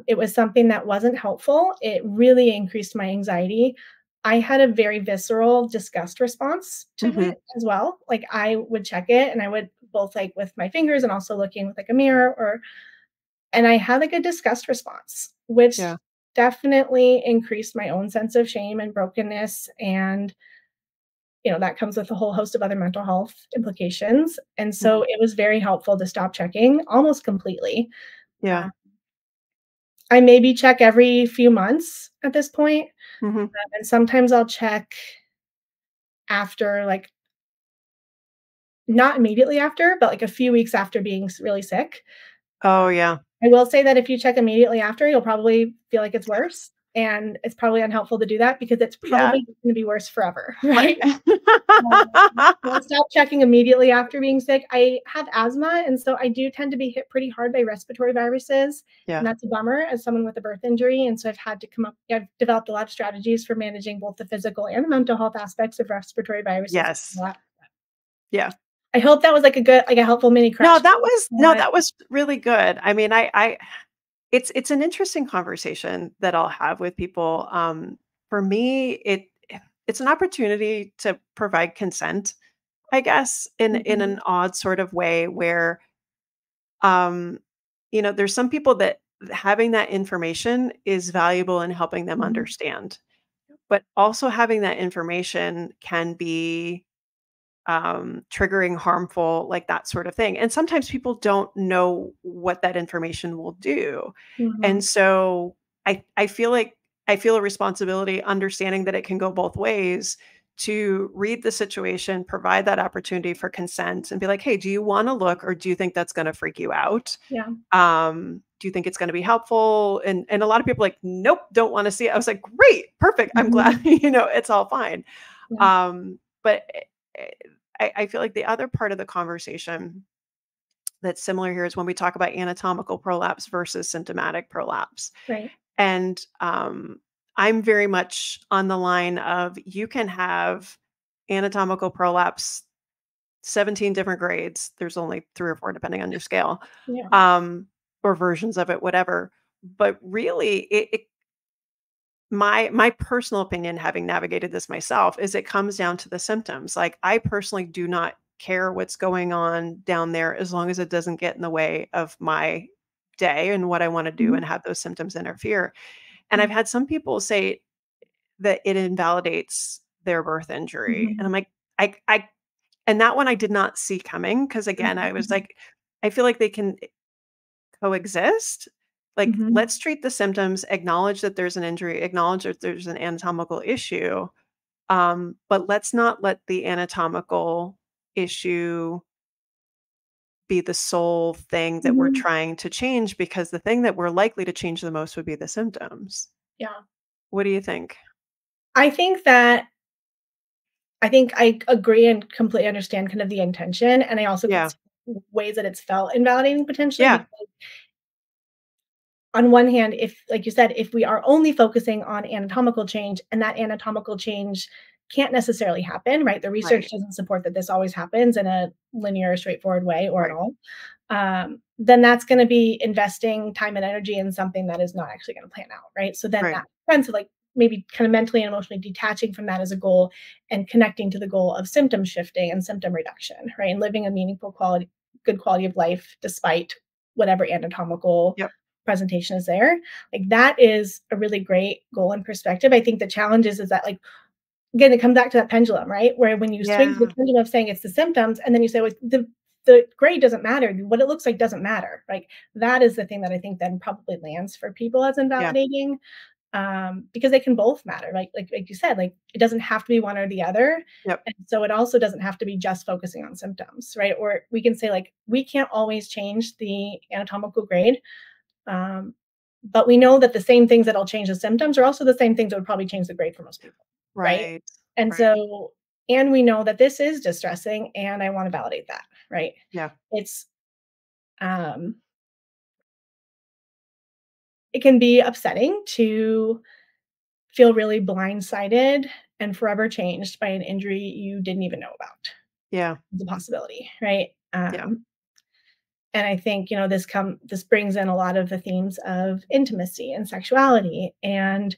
It was something that wasn't helpful. It really increased my anxiety. I had a very visceral disgust response to Hmm. it as well. Like I would check it and I would both like with my fingers and also looking with like a mirror and I had like a disgust response, which Yeah. definitely increased my own sense of shame and brokenness. And, that comes with a whole host of other mental health implications. And so Hmm. it was very helpful to stop checking almost completely. Yeah. Uh, I maybe check every few months at this point, Hmm. and sometimes I'll check after, like, not immediately after, but like a few weeks after being really sick. Oh, yeah. I will say that if you check immediately after, you'll probably feel like it's worse, and it's probably unhelpful to do that because it's Yeah. probably gonna be worse forever, Right. right? So I stopped checking immediately after being sick. I have asthma, and so I do tend to be hit pretty hard by respiratory viruses, and Yeah. that's a bummer as someone with a birth injury, and so I've developed a lot of strategies for managing both the physical and the mental health aspects of respiratory viruses. Yes. Yeah. I hope that was like a helpful mini No, crash that course, was no, but that was really good. I mean, it's an interesting conversation that I'll have with people. For me, it's an opportunity to provide consent, I guess, in Mhm, an odd sort of way where, um, there's some people that having that information is valuable in helping them mhm, understand, but also having that information can be triggering, harmful, like that sort of thing. And sometimes people don't know what that information will do. mhm, And so I feel like I feel a responsibility understanding that it can go both ways to read the situation, provide that opportunity for consent and be like, hey, do you want to look or do you think that's going to freak you out? yeah, Do you think it's going to be helpful? And a lot of people are like, nope, don't want to see it. I was like, great, perfect. I'm glad, mhm, it's all fine. yeah, But eh, I feel like the other part of the conversation that's similar here is when we talk about anatomical prolapse versus symptomatic prolapse. right, And I'm very much on the line of you can have anatomical prolapse 17 different grades. There's only three or four, depending on your scale, yeah, um, or versions of it, whatever. But really, my personal opinion, having navigated this myself, is it comes down to the symptoms. Like, I personally do not care what's going on down there as long as it doesn't get in the way of my day and what I want to do mhm, and have those symptoms interfere. And I've yeah, had some people say that it invalidates their birth injury. And mhm, I'm like, I and that one I did not see coming because again, I was mhm, like, I feel like they can coexist. Like, mhm, let's treat the symptoms, acknowledge that there's an injury, acknowledge that there's an anatomical issue, But let's not let the anatomical issue be the sole thing that we're Mhm. trying to change, because the thing that we're likely to change the most would be the symptoms. Yeah. What do you think? I think that I think I agree and completely understand kind of the intention, and I also could Yeah. see ways that it's felt invalidating potentially Yeah. because on one hand, if like you said, if we are only focusing on anatomical change and that anatomical change can't necessarily happen, right? The research Right. doesn't support that this always happens in a linear, straightforward way or at Right. all. Then that's going to be investing time and energy in something that is not actually going to plan out, right? So then Right. that sense of like maybe kind of mentally and emotionally detaching from that as a goal and connecting to the goal of symptom shifting and symptom reduction, right? And living a meaningful quality, good quality of life despite whatever anatomical Yep. presentation is there. Like that is a really great goal and perspective. I think the challenge is that like again, it comes back to that pendulum, right? Where when you swing to the Yeah. pendulum of saying it's the symptoms, and then you say, well, the grade doesn't matter. What it looks like doesn't matter. Like that is the thing that I think then probably lands for people as Yeah. invalidating, because they can both matter. Like you said, like it doesn't have to be one or the other, Yep. and so it also doesn't have to be just focusing on symptoms, right? Or we can say like we can't always change the anatomical grade, um, but we know that the same things that'll change the symptoms are also the same things that would probably change the grade for most people, right? Right. And Right. so, and we know that this is distressing, and I want to validate that, right? Yeah. It's um, it can be upsetting to feel really blindsided and forever changed by an injury you didn't even know about. Yeah. It's a possibility, right? Yeah. And I think this brings in a lot of the themes of intimacy and sexuality, and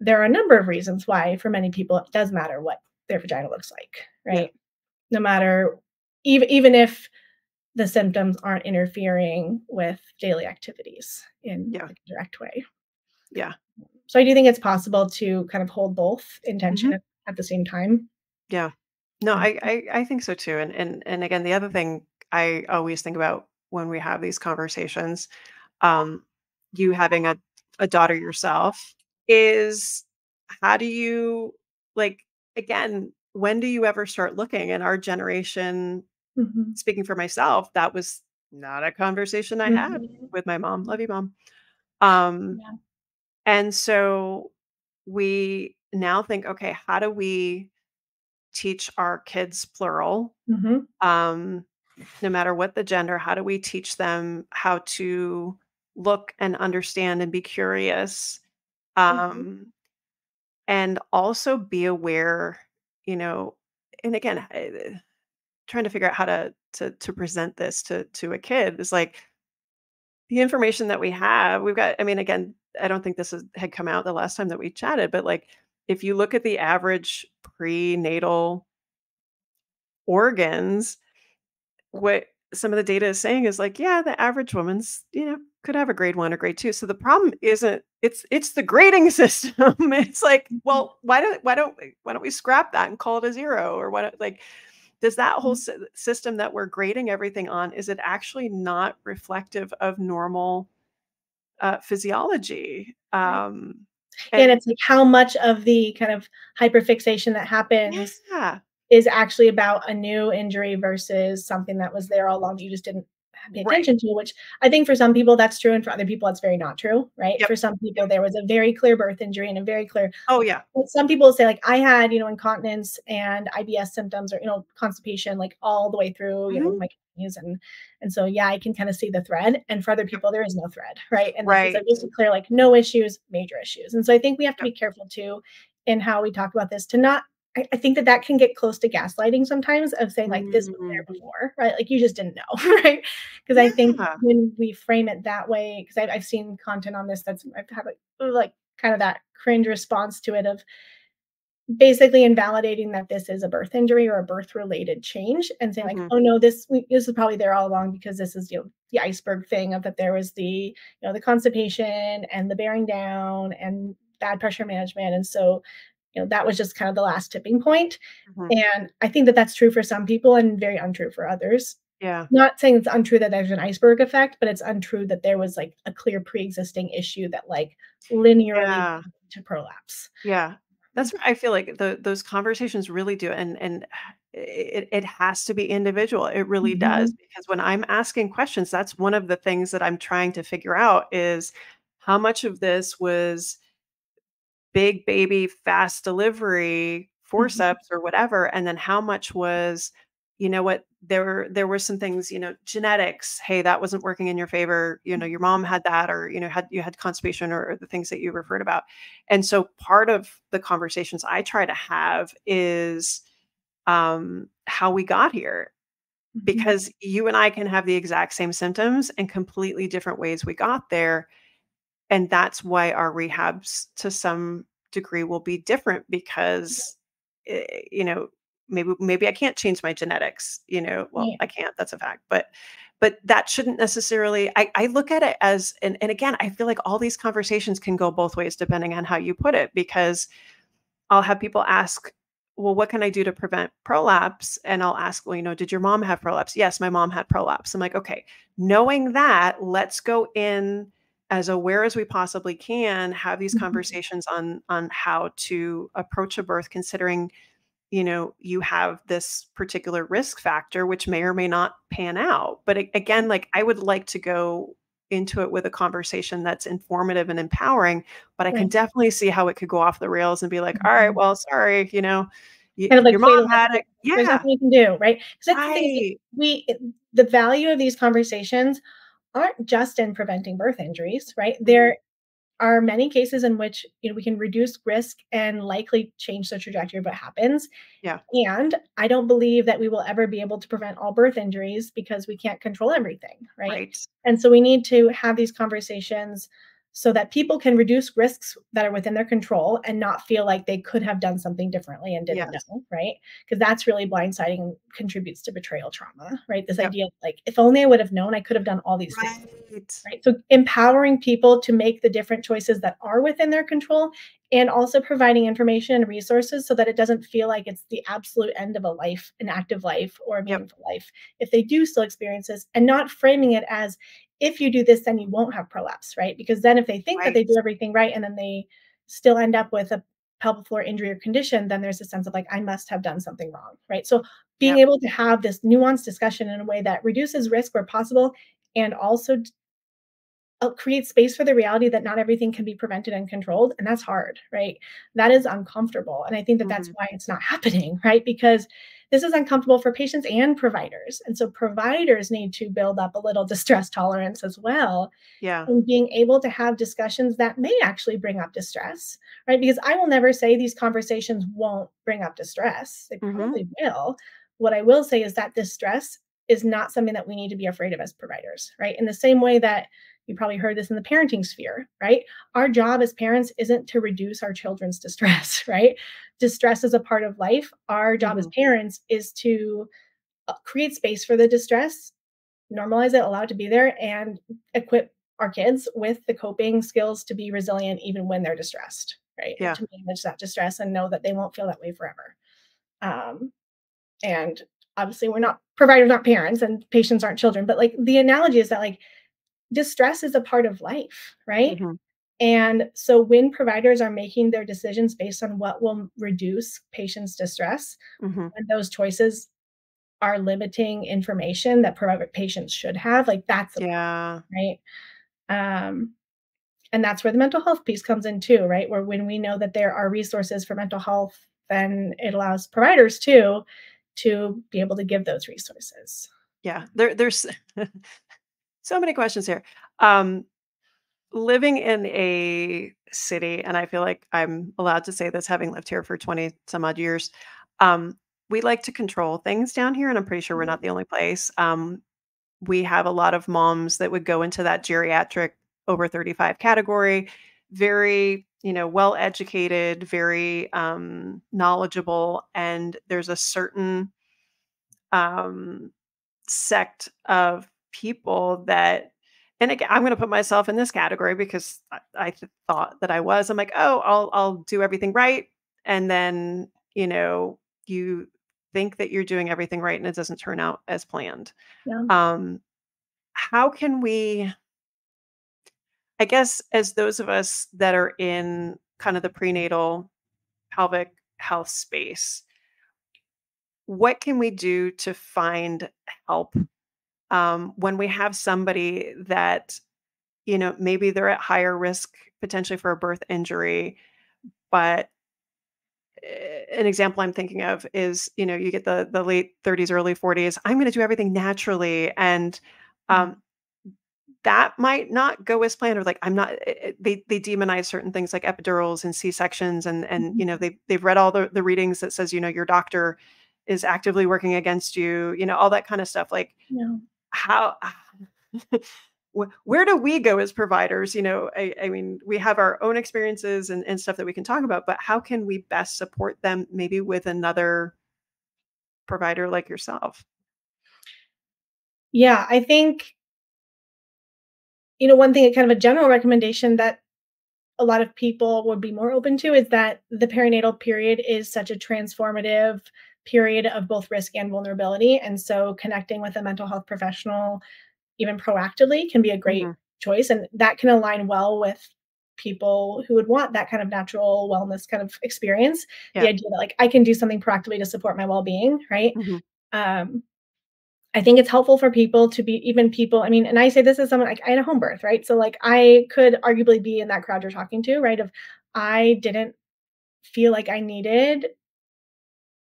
there are a number of reasons why, for many people, it does matter what their vagina looks like, Yeah. right? No matter, even if the symptoms aren't interfering with daily activities in Yeah. like a direct way. Yeah. So I do think it's possible to kind of hold both intention Mhm. at the same time. Yeah. No, Um, I think so too. And again, the other thing I always think about when we have these conversations, um, you having a daughter yourself, is how do you, like, again, when do you ever start looking? In our generation, mhm, speaking for myself, that was not a conversation I had mhm, with my mom. Love you, mom. Um, yeah, and so we now think, okay, how do we teach our kids plural, mhm, um, no matter what the gender? How do we teach them how to look and understand and be curious, mhm, um, and also be aware, you know? And again, trying to figure out how to present this to a kid is like, the information that we have, we've got, I mean, again, I don't think had come out the last time that we chatted, but like, if you look at the average prenatal organs, what some of the data is saying is like, yeah, the average woman's, could have a grade 1 or grade 2. So the problem isn't, it's the grading system. It's like, mhm, well, why don't we scrap that and call it a 0? Or what, like, does that whole mhm, system that we're grading everything on, is it actually not reflective of normal physiology? right. Yeah, and And it's like how much of the kind of hyperfixation that happens yeah, is actually about a new injury versus something that was there all along that you just didn't pay right. attention to, which I think for some people that's true, and for other people that's very not true, right? Yep. For some Yep. people, there was a very clear birth injury and a very clear Oh yeah. well, some people say, like, I had, incontinence and IBS symptoms or, constipation, like, all the way through, Mhm. my kidneys, and so, yeah, I can kinda see the thread, and for other Yep. people, there is no thread, right? And, like, it's a Right. really clear, like, no issues, major issues, and so I think we have to Yep. be careful too in how we talk about this to not I think that that can get close to gaslighting sometimes of saying, like, "This was Mm. there before," right? Like, "You just didn't know," right? Because I think Yeah. when we frame it that way, because I've seen content on this that's I've had, like, kind of that cringe response to it of basically invalidating that this is a birth injury or a birth-related change and saying like, Mhm. "Oh, no, this is probably there all along because this is, the iceberg thing of that there was the constipation and the bearing down and bad pressure management, and so, that was just kind of the last tipping point." Mhm. And I think that that's true for some people and very untrue for others. Yeah. Not saying it's untrue that there's an iceberg effect, but it's untrue that there was, like, a clear pre-existing issue that, like, linearly Yeah. to prolapse. Yeah. That's where I feel like those conversations really do, and it has to be individual. It really does, Mhm. because when I'm asking questions, that's one of the things that I'm trying to figure out is how much of this was big baby, fast delivery, Mhm. forceps or whatever, and then how much was, you know what, there were some things, genetics, hey, that wasn't working in your favor, your mom had that, or you had constipation, or the things that you referred about. And so part of the conversations I try to have is how we got here, Mhm. because you and I can have the exact same symptoms and completely different ways we got there, and that's why our rehabs to some degree will be different, because, eh, you know, maybe I can't change my genetics, well, Yeah. I can't, that's a fact. But that shouldn't necessarily, I look at it as, and again, I feel like all these conversations can go both ways depending on how you put it, because I'll have people ask, "Well, what can I do to prevent prolapse?" And I'll ask, "Well, did your mom have prolapse?" "Yes, my mom had prolapse." I'm like, "Okay, knowing that, let's go in as aware as we possibly can, have these Mhm. conversations on how to approach a birth, considering, you have this particular risk factor, which may or may not pan out." But again, like, I would like to go into it with a conversation that's informative and empowering, but I can Right. definitely see how it could go off the rails and be like, all right, Mhm. well, sorry, Kind of like your mom had fatalistic. it. There's Yeah. nothing you can do, right? 'Cause that's the thing is, like, Right. the value of these conversations aren't just in preventing birth injuries, right? Mhm. There are many cases in which, we can reduce risk and likely change the trajectory of what happens. Yeah. And I don't believe that we will ever be able to prevent all birth injuries because we can't control everything, right? Right. And so we need to have these conversations so that people can reduce risks that are within their control and not feel like they could have done something differently and didn't Yes. know, right? Because that's really blindsiding and contributes to betrayal trauma, right? This Yep. idea of like, if only I would have known, I could have done all these things. Right. Right. So empowering people to make the different choices that are within their control and also providing information and resources so that it doesn't feel like it's the absolute end of a life, an active life or a Yep. meaningful life. If they do still experience this and not framing it as if you do this, then you won't have prolapse, right? Because then if they think that they Right. do everything right and then they still end up with a pelvic floor injury or condition, then there's a sense of like, I must have done something wrong, right? So being Yep. able to have this nuanced discussion in a way that reduces risk where possible and also create space for the reality that not everything can be prevented and controlled, and that's hard, right? That is uncomfortable, and I think that that's Mhm. why it's not happening, right? Because this is uncomfortable for patients and providers, and so providers need to build up a little distress tolerance as well, Yeah. and being able to have discussions that may actually bring up distress, right? Because I will never say these conversations won't bring up distress. They Mhm. probably will. What I will say is that distress is not something that we need to be afraid of as providers, right? In the same way that you probably heard this in the parenting sphere, right? Our job as parents isn't to reduce our children's distress, right? Distress is a part of life. Our job as Mhm. parents is to create space for the distress, normalize it, allow it to be there, and equip our kids with the coping skills to be resilient even when they're distressed, right? And Yeah. to manage that distress and know that they won't feel that way forever. Um, and obviously, we're not providers, not parents, and patients aren't children. But like the analogy is that like distress is a part of life, right? Mhm. And so when providers are making their decisions based on what will reduce patients' distress, Mhm. and those choices are limiting information that private patients should have, like that's a Yeah. right? Um, and that's where the mental health piece comes in too, right? Where when we know that there are resources for mental health, then it allows providers too to be able to give those resources. Yeah. There's so many questions here. Um, Living in a city, and I feel like I'm allowed to say this having lived here for 20 some odd years, um, we like to control things down here, and I'm pretty sure we're not the only place. We have a lot of moms that would go into that geriatric over 35 category, very, well educated, very knowledgeable, and there's a certain um sect of people that, and again, I'm going to put myself in this category because thought that I was. I'm like, oh, I'll do everything right, and then you think that you're doing everything right, and it doesn't turn out as planned. Yeah. Um, how can we? I guess as those of us that are in kind of the prenatal pelvic health space, what can we do to find help when we have somebody that, maybe they're at higher risk potentially for a birth injury, but an example I'm thinking of is, you get the late 30s, early 40s. I'm going to do everything naturally, and Mhm. um, that might not go as planned. Or like I'm not. They demonize certain things like epidurals and C sections, and Mhm. they've read all the readings that says your doctor is actively working against you. All that kind of stuff. Like Yeah. how. Where do we go as providers? I mean, we have our own experiences and stuff that we can talk about, but how can we best support them maybe with another provider like yourself? Yeah, I think, one thing, kind of a general recommendation that a lot of people would be more open to is that the perinatal period is such a transformative period of both risk and vulnerability. And so connecting with a mental health professional, even proactively, can be a great Mhm. choice. And that can align well with people who would want that kind of natural wellness kind of experience. The Yeah. idea that, like, I can do something proactively to support my well being, right? Mhm. Um, I think it's helpful for people to be, even people, I mean, and I say this as someone, like, I had a home birth, right? So, like, I could arguably be in that crowd you're talking to, right? Of, I didn't feel like I needed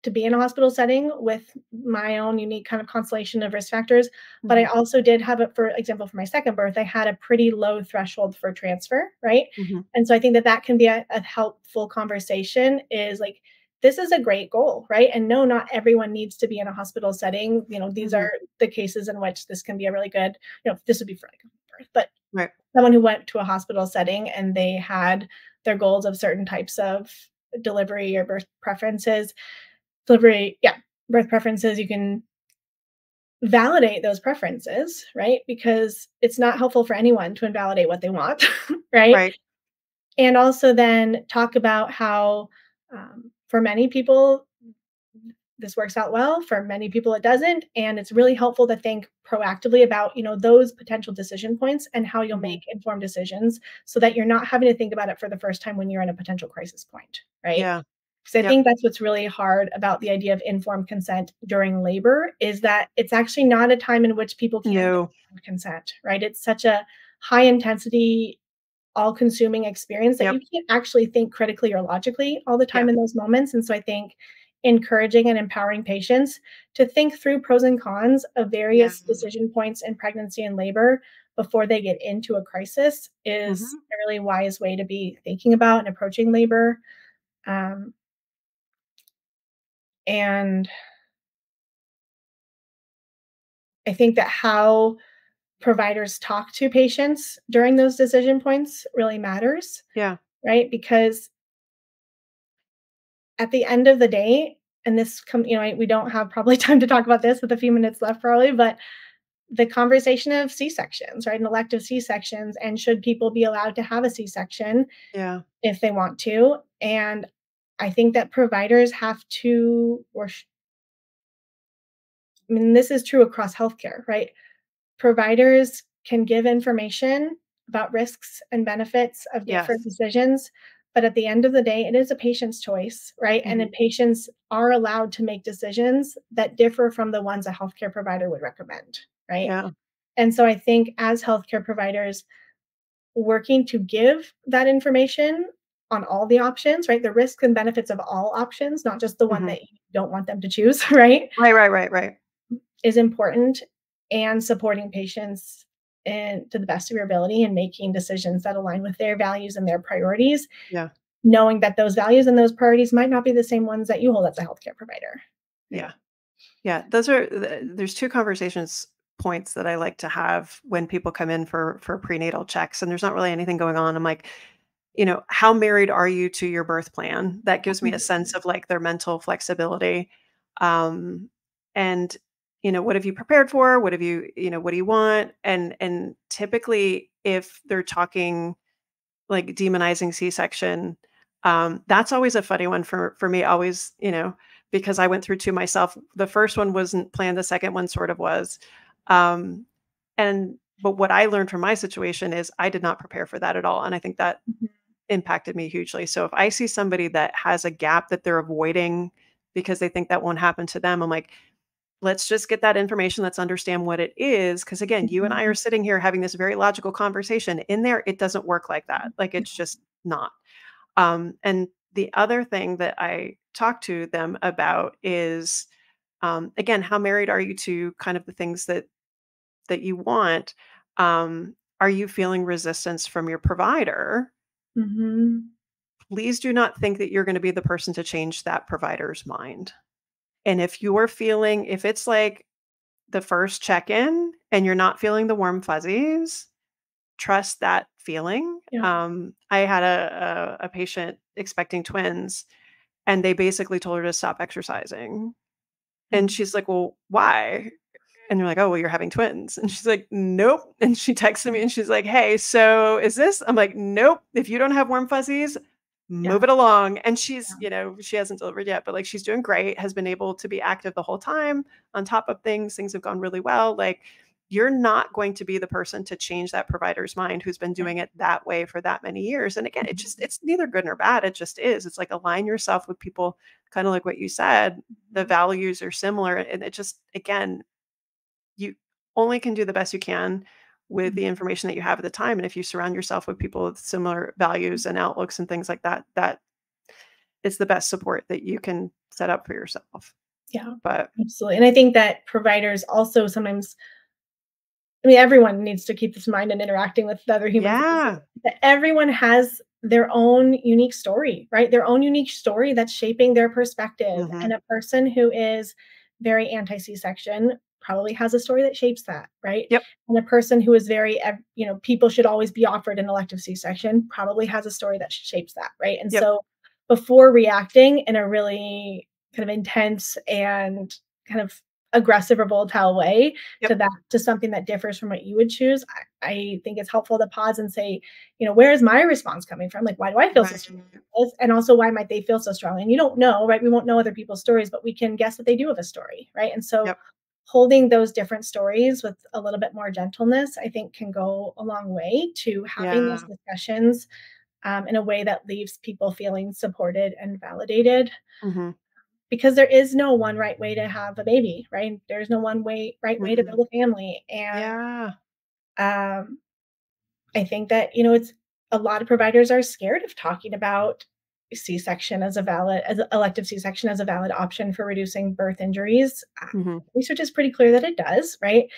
to be in a hospital setting with my own unique kind of constellation of risk factors. But I Mhm. also did have it, for example, for my second birth, I had a pretty low threshold for transfer, right? Mhm. And so I think that that can be a helpful conversation, is like, this is a great goal, right? And no, not everyone needs to be in a hospital setting. These Mhm. are the cases in which this can be a really good, this would be for like a birth, but Right. someone who went to a hospital setting and they had their goals of certain types of delivery or birth preferences, yeah, birth preferences, you can validate those preferences, right? Because it's not helpful for anyone to invalidate what they want, right? Right. And also then talk about how, for many people, this works out well. For many people, it doesn't. And it's really helpful to think proactively about, those potential decision points and how you'll Mhm. make informed decisions, so that you're not having to think about it for the first time when you're in a potential crisis point, right? Yeah. Because I Yep. think that's what's really hard about the idea of informed consent during labor, is that it's actually not a time in which people can get No. informed consent, right? It's such a high intensity, all consuming experience that you Yep. can't actually think critically or logically all the Yeah. time in those moments. And so I think encouraging and empowering patients to think through pros and cons of Yeah. various decision points in pregnancy and labor before they get into a crisis is Mhm. a really wise way to be thinking about and approaching labor. Um, and I think that how providers talk to patients during those decision points really matters, Yeah. right? Because at the end of the day, and we don't have probably time to talk about this with a few minutes left probably, but the conversation of C-sections, right? And elective C-sections, and should people be allowed to have a C-section Yeah. if they want to? And I think that providers have to, I mean, this is true across healthcare, right? Providers can give information about risks and benefits of different Yes. decisions, but at the end of the day, it is a patient's choice, right? And then Mhm. patients are allowed to make decisions that differ from the ones a healthcare provider would recommend, right? Yeah. And so I think as healthcare providers, working to give that information on all the options, right? The risks and benefits of all options, not just the one Mhm. that you don't want them to choose, right? Right, right, right, right. Is important, and supporting patients and to the best of your ability and making decisions that align with their values and their priorities, Yeah. knowing that those values and those priorities might not be the same ones that you hold as a healthcare provider. Right. Yeah. Yeah, those are there's 2 conversations points that I like to have when people come in for prenatal checks, and there's not really anything going on. I'm like, how married are you to your birth plan? That gives me a sense of like their mental flexibility. Um, and what have you prepared for? What have what do you want? And typically if they're talking like demonizing C-section, that's always a funny one for me, always, because I went through 2 myself. The first one wasn't planned, the second one sort of was. Um, but what I learned from my situation is I did not prepare for that at all, and I think that Mhm. impacted me hugely. So if I see somebody that has a gap that they're avoiding because they think that won't happen to them, I'm like, let's just get that information. Let's understand what it is. Because again, you and I are Mhm. sitting here having this very logical conversation. In there, it doesn't work like that. Like it's just not. And the other thing that I talk to them about is, again, how married are you to kind of the things that you want? Are you feeling resistance from your provider? Mhm. Please do not think that you're going to be the person to change that provider's mind. And if it's like the first check in and you're not feeling the warm fuzzies, trust that feeling. Yeah. I had a patient expecting twins, and they basically told her to stop exercising. And Mm. she's like, "Well, why?" And you're like, "Oh, well, you're having twins." And she's like, "Nope." And she texted me and she's like, "Hey, so is this?" I'm like, "Nope. If you don't have warm fuzzies, Yeah. move it along." And she's, Yeah. she hasn't delivered yet, but like she's doing great, has been able to be active the whole time on top of things. Things have gone really well. Like you're not going to be the person to change that provider's mind who's been Right. doing it that way for that many years. And again, Mhm. it's neither good nor bad. It just is. It's like align yourself with people, kind of like what you said, the Mhm. values are similar. And it just, again, you only can do the best you can with Mhm. the information that you have at the time. And if you surround yourself with people with similar values and outlooks and things like that, that is the best support that you can set up for yourself. Yeah, But absolutely. And I think that providers also sometimes, I mean, everyone needs to keep this in mind in interacting with other humans, is yeah. that everyone has their own unique story, right? Their own unique story that's shaping their perspective. Mhm. And a person who is very anti C-section probably has a story that shapes that, right? Yep. And a person who is very, people should always be offered an elective C-section probably has a story that shapes that, right? And Yep. so before reacting in a really kind of intense and kind of aggressive or volatile way Yep. to something that differs from what you would choose, I think it's helpful to pause and say, where is my response coming from? Like, why do I feel so Right. strong? And also, why might they feel so strongly? And you don't know, right? We won't know other people's stories, but we can guess that they do have a story, right? And so, Yep. holding those different stories with a little bit more gentleness, I think, can go a long way to having those Yeah. discussions in a way that leaves people feeling supported and validated, Mhm. because there is no one right way to have a baby, right? There's no one right way to Mm-mm. build a family. And Yeah. um, I think that, it's a lot of providers are scared of talking about C-section as elective C-section as a valid option for reducing birth injuries. Mhm. Research is pretty clear that it does, right?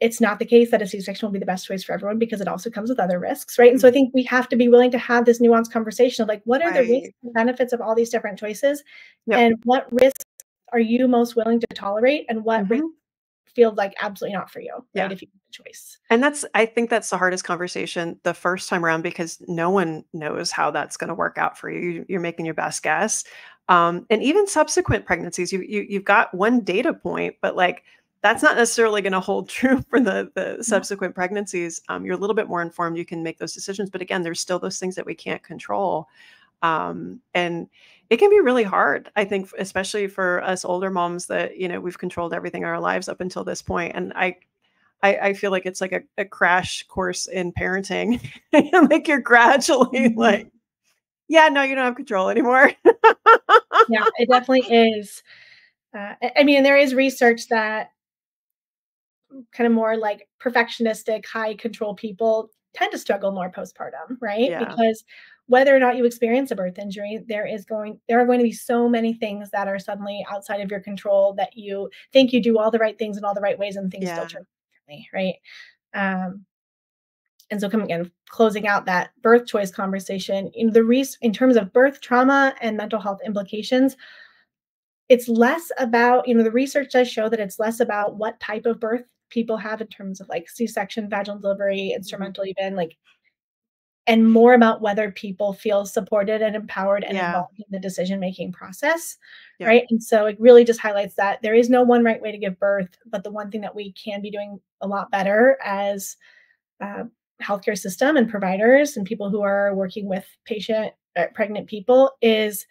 It's not the case that a C-section will be the best choice for everyone because it also comes with other risks, right? And so I Mhm. think we have to be willing to have this nuanced conversation of like, what are the risks Right. and benefits of all these different choices? Yep. And what risks are you most willing to tolerate? And what risks Mhm. feel like absolutely not for you, right? Yeah. If you have a choice. And I think that's the hardest conversation the first time around because no one knows how that's going to work out for you. You're making your best guess. And even subsequent pregnancies, you've got one data point, but like that's not necessarily going to hold true for the Yeah. subsequent pregnancies. You're a little bit more informed. You can make those decisions, but again, there's still those things that we can't control. And it can be really hard, I think, especially for us older moms that, we've controlled everything in our lives up until this point. And I feel like it's like a crash course in parenting. Like you're gradually Mhm. like, yeah, no, you don't have control anymore. Yeah, it definitely is. I mean, there is research that kind of more like perfectionistic, high control people tend to struggle more postpartum, right? Yeah, Because whether or not you experience a birth injury, there are going to be so many things that are suddenly outside of your control that you think you do all the right things in all the right ways and things still yeah, turn differently, right? Um, and so coming again, closing out that birth choice conversation, in terms of birth trauma and mental health implications, it's less about, the research does show that it's less about what type of birth people have in terms of like C-section, vaginal delivery, mhm, instrumental even, like, and more about whether people feel supported and empowered and yeah, involved in the decision-making process, yep, right? And so it really just highlights that there is no one right way to give birth, but the one thing that we can be doing a lot better as uh, healthcare system and providers and people who are working with pregnant people is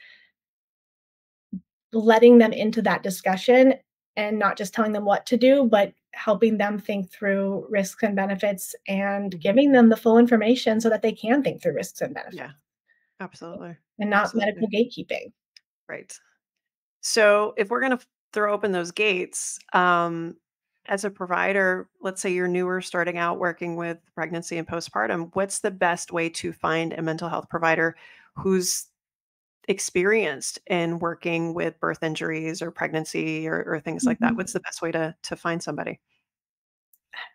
letting them into that discussion and not just telling them what to do, but helping them think through risks and benefits and Mhm. giving them the full information so that they can think through risks and benefits Yeah, absolutely. and not medical Absolutely. gatekeeping. Right. So if we're going to throw open those gates, as a provider, let's say you're newer starting out working with pregnancy and postpartum, what's the best way to find a mental health provider who's experienced in working with birth injuries or pregnancy or things like that? Mhm. What's the best way to find somebody?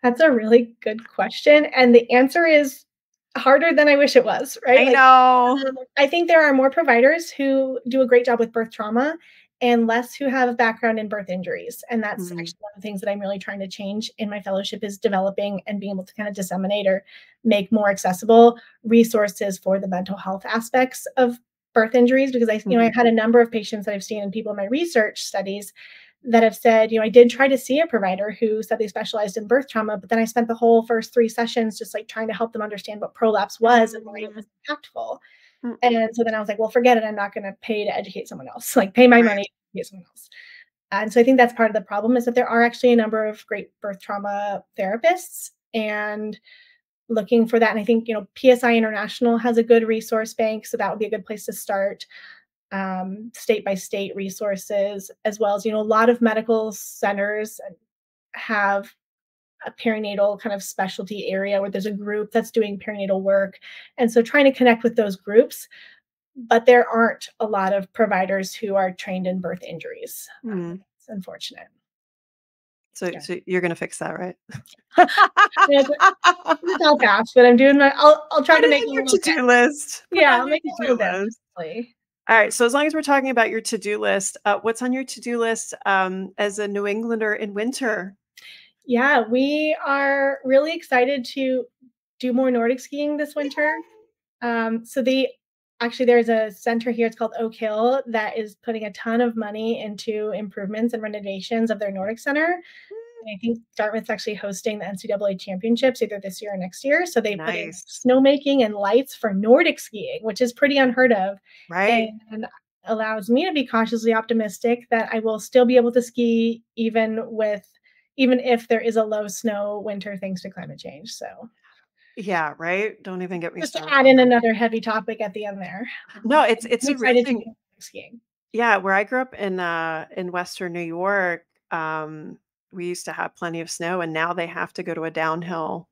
That's a really good question, and the answer is harder than I wish it was, right? I know. I think there are more providers who do a great job with birth trauma and less who have a background in birth injuries, and that's Mhm. actually one of the things that I'm really trying to change in my fellowship is developing and being able to kind of disseminate or make more accessible resources for the mental health aspects of birth injuries because Mhm. I've had a number of patients that I've seen and people in my research studies that have said, I did try to see a provider who said they specialized in birth trauma, but then I spent the whole first 3 sessions just, like, trying to help them understand what prolapse was and why it Mm, was impactful. mm-mm. And so then I was like, "Well, forget it, I'm not gonna pay to educate someone else, like, pay my Right. money to educate someone else." And so I think that's part of the problem is that there are actually a number of great birth trauma therapists and looking for that, and I think, PSI International has a good resource bank, so that would be a good place to start, state by state resources, as well as, a lot of medical centers have a perinatal kind of specialty area where there's a group that's doing perinatal work. And so trying to connect with those groups, but there aren't a lot of providers who are trained in birth injuries. Mm. It's unfortunate. So Yeah. so you're gonna fix that, right? Yeah, it's all fast, but I'll try Put to it make on it a your little to-do dent. list. Put it Yeah, on I'll your make it a to-do little dent, list. hopefully. All right, so as long as we're talking about your to-do list, what's on your to-do list, as a New Englander in winter? Yeah, we are really excited to do more Nordic skiing this winter. So there's a center here, it's called Oak Hill, that is putting a ton of money into improvements and renovations of their Nordic Center. And I think Dartmouth's actually hosting the NCAA championships either this year or next year. So they put in Nice. snowmaking and lights for Nordic skiing, which is pretty unheard of. Right? And allows me to be cautiously optimistic that I will still be able to ski even if there is a low snow winter thanks to climate change. So Yeah, right? Don't even get me just to started add on in that. another heavy topic at the end there. No, it's I'm excited to amazing. go skiing. Yeah, where I grew up in Western New York, we used to have plenty of snow, and now they have to go to a downhill,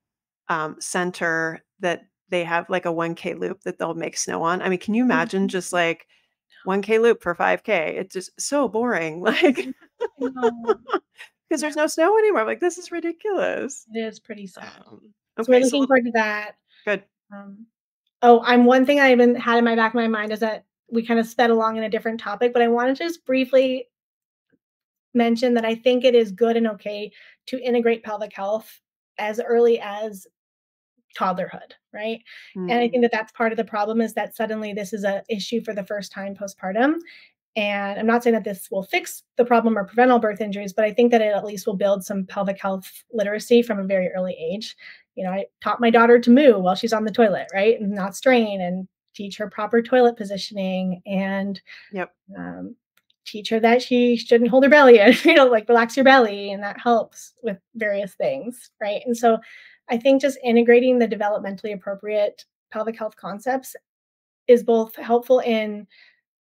center that they have, like, a 1K loop that they'll make snow on. I mean, can you imagine Mhm. just, like, 1K loop for 5K? It's just so boring, like, I know. because Yeah, there's no snow anymore. I'm like, "This is ridiculous." it is pretty sad. So we're Okay, so looking forward to that. good. Um, one thing I even had in my back of my mind is that we kind of sped along in a different topic, but I wanted to just briefly mention that I think it is good and okay to integrate pelvic health as early as toddlerhood, right? And I think Mm, that that's part of the problem is that suddenly this is a issue for the first time postpartum. And I'm not saying that this will fix the problem or prevent all birth injuries, but I think that it at least will build some pelvic health literacy from a very early age. I taught my daughter to moo while she's on the toilet, right? And not strain and teach her proper toilet positioning and yep, um, teach her that she shouldn't hold her belly and, like relax your belly. And that helps with various things, right? And so I think just integrating the developmentally appropriate pelvic health concepts is both helpful in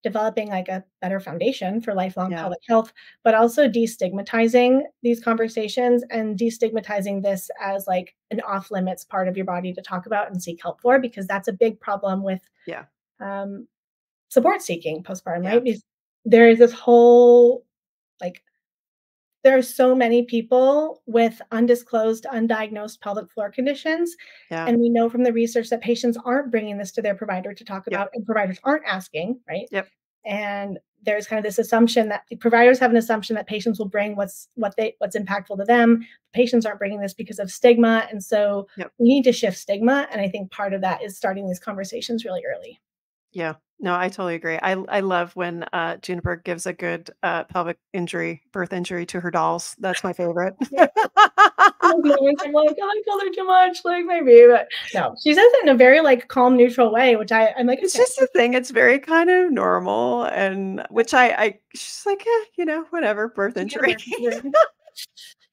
developing like a better foundation for lifelong yeah, pelvic health, but also destigmatizing these conversations and destigmatizing this as like an off limits part of your body to talk about and seek help for, because that's a big problem with yeah, um, support seeking postpartum, right? yes, Because there is this whole like there are so many people with undisclosed, undiagnosed pelvic floor conditions. yeah, And we know from the research that patients aren't bringing this to their provider to talk yep, about, and providers aren't asking, right? yep, And there's kind of this assumption that the providers have an assumption that patients will bring what's impactful to them. Patients aren't bringing this because of stigma. And so yep. we need to shift stigma. And I think part of that is starting these conversations really early. Yeah. No, I totally agree. I love when, Juniper gives a good, pelvic injury, birth injury to her dolls. That's my favorite. Yeah. Those moments I'm like, "Oh, I told her too much," like, maybe, but no, she says it in a very, like, calm, neutral way, which I'm like, It's "Okay." just a thing. It's very kind of normal and which I she's like, "Yeah, whatever, birth She gets injury." her.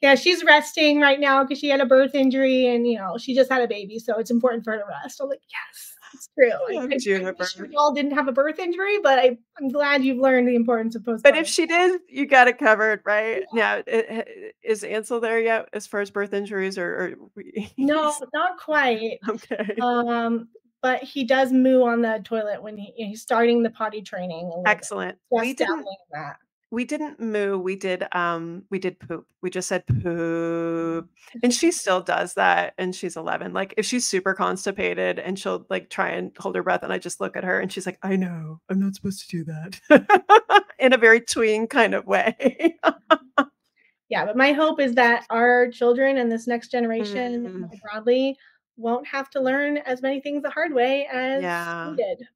Yeah, she's resting right now because she had a birth injury and, she just had a baby, so it's important for her to rest. I'm like, "Yes, it's true." Oh, I wish your Juniper. doll didn't have a birth injury, but I'm glad you've learned the importance of But if postpartum. she did, you got it covered, right? Yeah. Now, is Ansel there yet as far as birth injuries or No, he's not quite. okay. Um, but he does moo on the toilet when he's starting the potty training a little bit. Excellent. Just dabbling in that. We didn't moo, we did poop. We just said poop, and she still does that, and she's 11. Like, if she's super constipated and she'll, like, try and hold her breath, and I just look at her and she's like, "I know, I'm not supposed to do that." In a very tween kind of way. Yeah, but my hope is that our children and this next generation Mm, more broadly won't have to learn as many things the hard way as we yeah. did.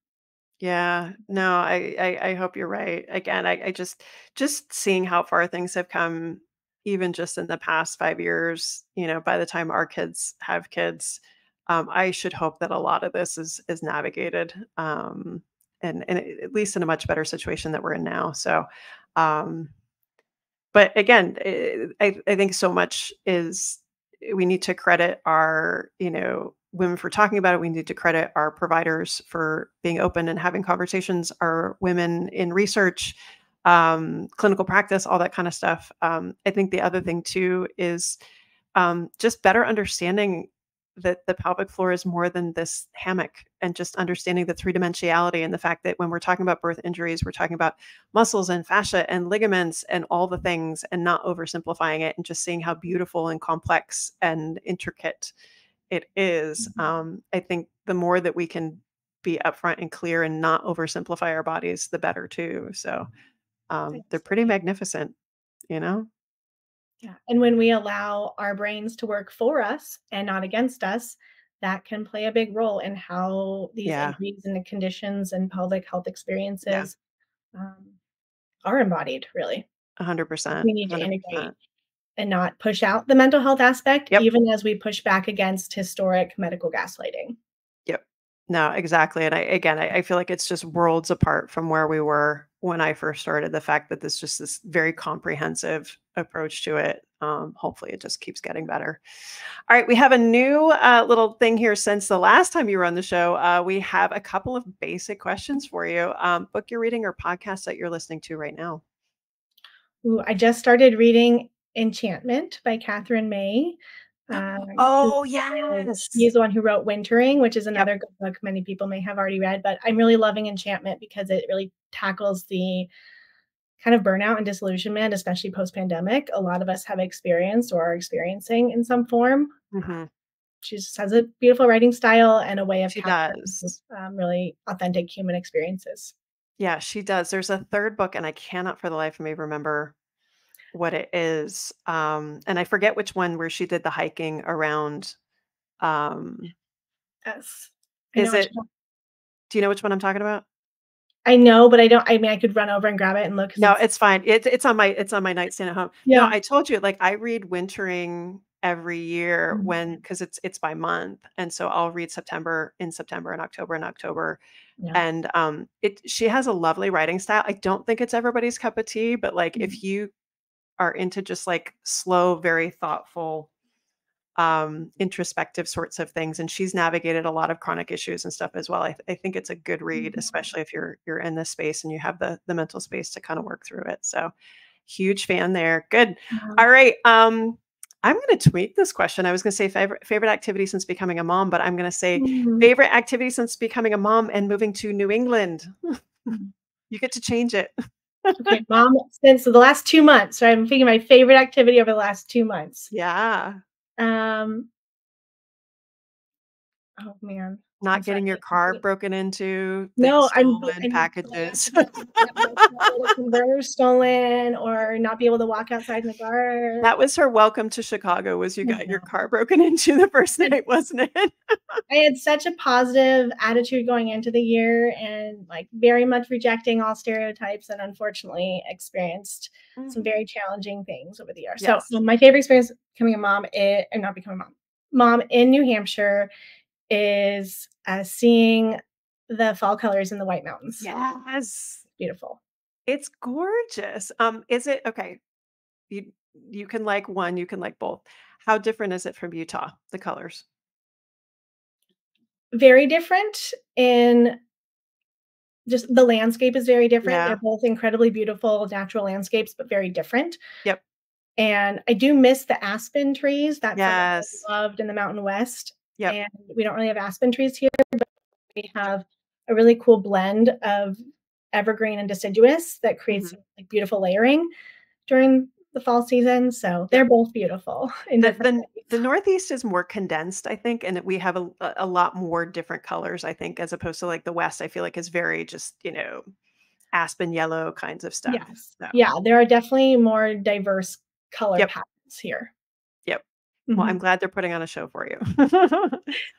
Yeah, no, I hope you're right. Again, I just seeing how far things have come, even just in the past 5 years, by the time our kids have kids, I should hope that a lot of this is navigated, and at least in a much better situation that we're in now. So, um, but again, I think so much is we need to credit our, women for talking about it. We need to credit our providers for being open and having conversations, our women in research, clinical practice, all that kind of stuff. I think the other thing too is just better understanding that the pelvic floor is more than this hammock, and just understanding the three dimensionality and the fact that when we're talking about birth injuries, we're talking about muscles and fascia and ligaments and all the things, and not oversimplifying it and just seeing how beautiful and complex and intricate it is. Mhm. I think the more that we can be upfront and clear and not oversimplify our bodies, the better too. So they're pretty Absolutely. magnificent, you know? Yeah. And when we allow our brains to work for us and not against us, that can play a big role in how these Yeah. injuries and the conditions and pelvic health Yeah. experiences um, are embodied, really. We 100%. need to integrate 100%. and not push out the mental health aspect, Yep. even as we push back against historic medical gaslighting. Yep. No, exactly. And I feel like it's just worlds apart from where we were when I first started. The fact that this just this very comprehensive approach to it. Hopefully, it just keeps getting better. All right, we have a new little thing here since the last time you were on the show. We have a couple of basic questions for you. Book you're reading or podcast that you're listening to right now. Ooh, I just started reading Enchantment by Catherine May. Who Oh He's yes. the one who wrote Wintering, which is Yep. another good book many people may have already read, but I'm really loving Enchantment because it really tackles the kind of burnout and disillusionment, especially post-pandemic, a lot of us have experienced or are experiencing in some form. Hmm. She just has a beautiful writing style and a way of She capturing does. really authentic human experiences. Yeah, she does. There's a third book, and I cannot for the life of me remember what it is. And I forget which one where she did the hiking around. Um, Yes. I know is what it? you're talking. Do you know which one I'm talking about? I know, but I mean, I could run over and grab it and look because No, it's it's fine. It's on my nightstand at home. No, yeah. I told you, like, I read Wintering every year Mhm. when because it's by month, and so I'll read September and October and October. Yeah. And it she has a lovely writing style. I don't think it's everybody's cup of tea, but like Mhm. if you are into just like slow, very thoughtful, introspective sorts of things, and she's navigated a lot of chronic issues and stuff as well. I think it's a good read, Mhm. especially if you're in this space and you have the mental space to kind of work through it. So huge fan there. Good. Yeah. All right. I'm going to tweak this question. I was going to say favorite activity since becoming a mom, but I'm going to say Mhm. favorite activity since becoming a mom and moving to New England. Mhm. You get to change it. Okay, mom, since the last 2 months, so I'm thinking my favorite activity over the last 2 months. Yeah. Um, oh man, I'm Not sorry. getting your car broken into, things No, stolen, I'm packages. yeah, like not get a converter stolen or not be able to walk outside in the dark. That was her welcome to Chicago, was you I got your know. car broken into the first night, wasn't it? I had such a positive attitude going into the year and, like, very much rejecting all stereotypes and unfortunately experienced some Mhm. very challenging things over the year. So, Yes. my favorite experience becoming a mom and not becoming a mom in New Hampshire is, seeing the fall colors in the White Mountains. Yes. Beautiful. It's gorgeous. Is it okay, you you can like one, you can like both. How different is it from Utah, the colors? Very different in just the landscape is very different. They're Yeah. both incredibly beautiful natural landscapes, but very different. Yep. And I do miss the aspen trees. That's something Yes. I loved in the Mountain West. Yep. And we don't really have aspen trees here. We have a really cool blend of evergreen and deciduous that creates Mhm. some, like, beautiful layering during the fall season. So they're Yep. both beautiful in The different the ways. the Northeast is more condensed, I think, and we have a lot more different colors, I think, as opposed to like the West, I feel like is very just, aspen yellow kinds of stuff. Yes. So, Yeah, there are definitely more diverse color yep, patterns here. yep. Well, I'm Mhm. glad they're putting on a show for you.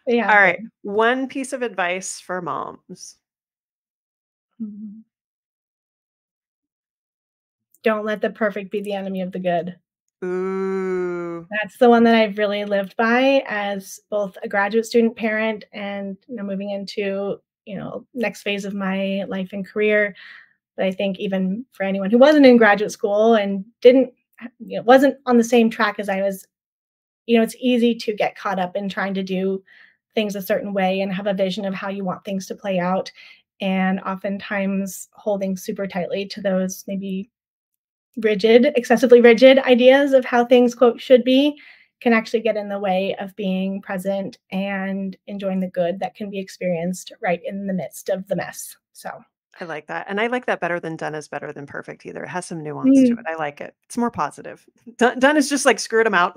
They All have right. been. One piece of advice for moms. Mhm. Don't let the perfect be the enemy of the good. Ooh. That's the one that I've really lived by as both a graduate student parent and, moving into, next phase of my life and career. But I think even for anyone who wasn't in graduate school and didn't, wasn't on the same track as I was, it's easy to get caught up in trying to do things a certain way and have a vision of how you want things to play out. And oftentimes holding super tightly to those maybe excessively rigid ideas of how things, quote, should be can actually get in the way of being present and enjoying the good that can be experienced right in the midst of the mess. So, I like that. And I like that better than done is better than perfect either. It has some nuance to it. mm, I like it. It's more positive. Done is just like screwed them out.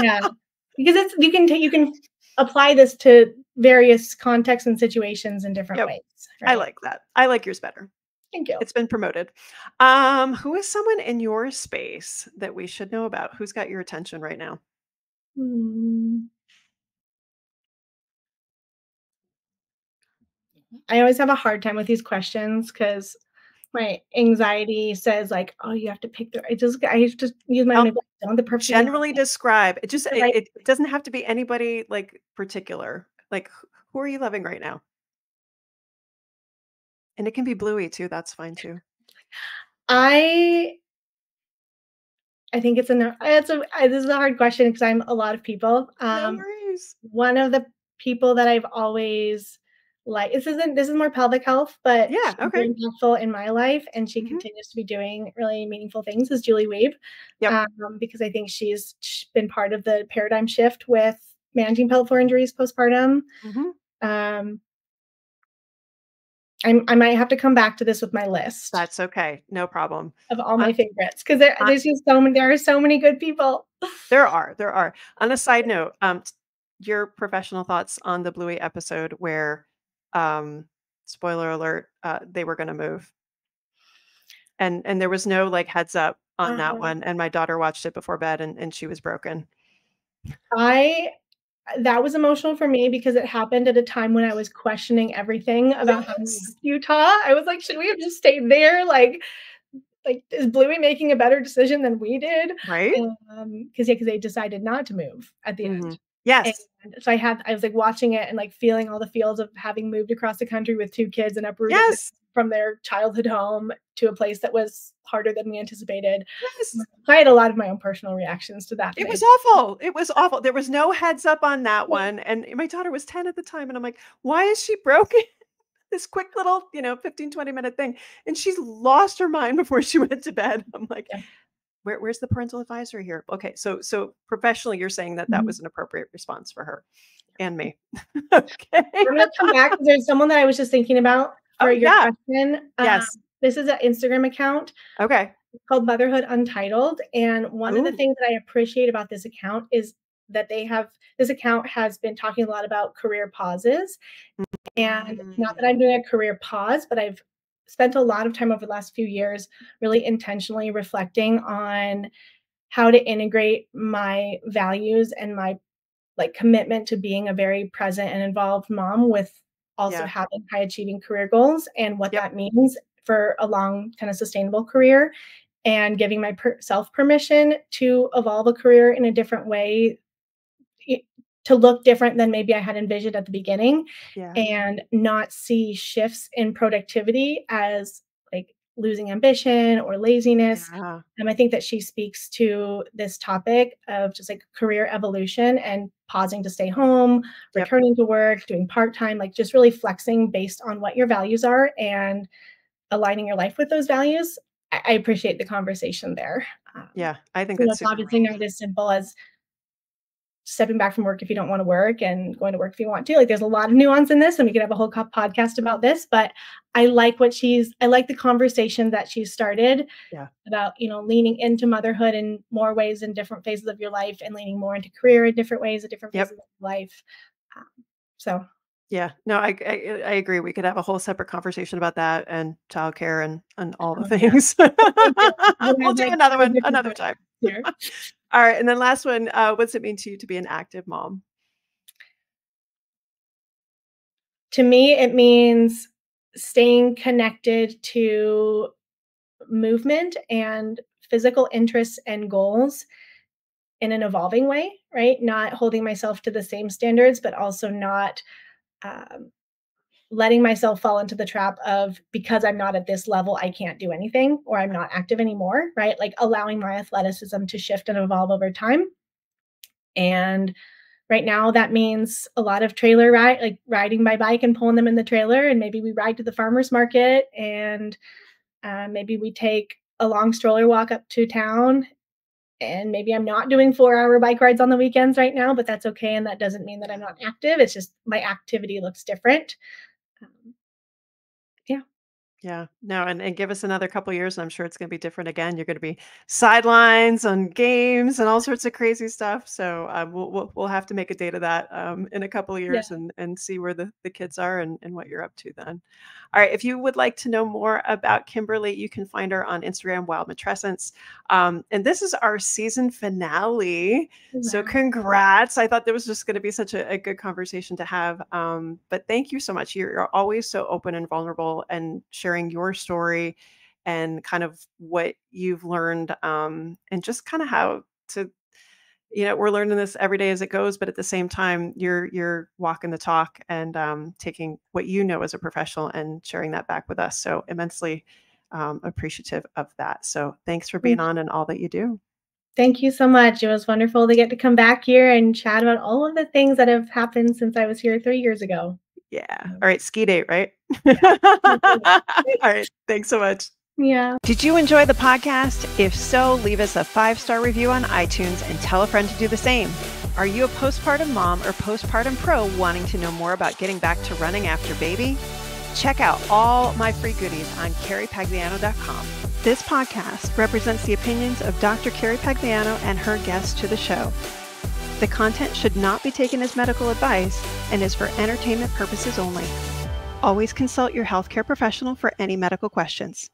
yeah, because you can apply this to various contexts and situations in different Yep. ways, I right? like that. I like yours better. Thank you. It's been promoted. Who is someone in your space that we should know about? Who's got your attention right now? Mm, I always have a hard time with these questions because my anxiety says like, "Oh, you have to pick I have to use my own Help example. Don't the perfect be generally describe. It just the it, right." it doesn't have to be anybody like particular. Like who are you loving right now? And it can be Bluey too. That's fine too. I I think this is a hard question because 'cause I'm a lot of people. No worries. One of the people that I've always this is more pelvic health, but Yeah. she's Okay. been impactful in my life, and she Hmm. continues to be doing really meaningful things, is Julie Weeb, Yep. because I think she's been part of the paradigm shift with managing pelvic floor injuries postpartum. Hmm. Um, I might have to come back to this with my list That's okay. No problem. of all Uh, my favorites because uh, there are so many good people. there are. On a side note, your professional thoughts on the Bluey episode where, um, spoiler alert, they were going to move, and there was no like heads up on that Um, one, and my daughter watched it before bed, and she was broken. I That was emotional for me because it happened at a time when I was questioning everything about having Yes. left Utah. I was like, "Should we have just stayed there? Is Bluey making a better decision than we did?" Right. Because they decided not to move at the Hmm. end. And Yes. so I was, like, watching it and, like, feeling all the feels of having moved across the country with 2 kids and uprooted them Yes. from their childhood home to a place that was harder than we anticipated. Yes. So I had a lot of my own personal reactions to that It that I was awful. It was awful. There was no heads up on that one, and my daughter was 10 at the time, and I'm like, "Why is she broken?" This quick little, 15, 20-minute thing, and she's lost her mind before she went to bed. I'm like, Yeah. Where's the parental advisory here?" Okay, so professionally, you're saying that that Mhm. was an appropriate response for her and me. Okay. I'm gonna come back 'cause there's someone that I was just thinking about for Oh, your yeah. question. Yes. This is an Instagram account Okay. called Motherhood Untitled, and one of the Oh. things that I appreciate about this account is that this account has been talking a lot about career pauses, and not that Mm. I'm doing a career pause, but I've spent a lot of time over the last few years really intentionally reflecting on how to integrate my values and my commitment to being a very present and involved mom with also Yeah. having high achieving career goals and what Yep. that means for a long kind of sustainable career and giving myself permission to evolve a career in a different way i- to look different than maybe I had envisioned at the beginning Yeah. and not see shifts in productivity as like losing ambition or laziness. Yeah. I think that she speaks to this topic of just like career evolution and pausing to stay home, Yep. returning to work, doing part-time, like just really flexing based on what your values are and aligning your life with those values. I appreciate the conversation there. Yeah. I think that's It's super obviously not as simple as stepping back from work if you don't want to work and going to work if you want to. Like there's a lot of nuance in this, and we could have a whole podcast about this, but I like the conversation that she started Yeah. about, leaning into motherhood in more ways in different phases of your life and leaning more into career in different ways at different Yep. phases of life. Um, so Yeah. No, I agree. We could have a whole separate conversation about that and childcare and all the yeah, things. thank you. We'll do Like another five one different another points time. here. All right. And then last one, what's it mean to you to be an active mom? To me, it means staying connected to movement and physical interests and goals in an evolving way, right? Not holding myself to the same standards, but also not um, letting myself fall into the trap of because I'm not at this level, I can't do anything or I'm not active anymore, right? Like allowing my athleticism to shift and evolve over time. And right now, that means a lot of trailer ride, like riding my bike and pulling them in the trailer. And maybe we ride to the farmer's market and maybe we take a long stroller walk up to town. And maybe I'm not doing 4-hour bike rides on the weekends right now, but that's okay. And that doesn't mean that I'm not active. It's just my activity looks different. Um, yeah. Yeah. No, and give us another couple years, and I'm sure it's gonna be different again. You're gonna be sidelines on games and all sorts of crazy stuff. So we'll have to make a date of that in a couple of Yeah. years and see where the kids are and what you're up to then. All right. If you would like to know more about Kimberly, you can find her on Instagram, Wild Matrescence. And this is our season finale. So Wow. congrats. I thought there was just going to be such a good conversation to have. But thank you so much. You're always so open and vulnerable and sharing your story and kind of what you've learned and just kind of how to we're learning this every day as it goes, but at the same time, you're walking the talk and taking what you know as a professional and sharing that back with us. So immensely appreciative of that. So thanks for being Thank you. on and all that you do. Thank you so much. It was wonderful to get to come back here and chat about all of the things that have happened since I was here 3 years ago. Yeah. All right. Ski date, right? Yeah. All right. Thanks so much. Yeah. Did you enjoy the podcast? If so, leave us a 5-star review on iTunes and tell a friend to do the same. Are you a postpartum mom or postpartum pro wanting to know more about getting back to running after baby? Check out all my free goodies on carriepagliano.com. This podcast represents the opinions of Dr. Carrie Pagliano and her guests to the show. The content should not be taken as medical advice and is for entertainment purposes only. Always consult your healthcare professional for any medical questions.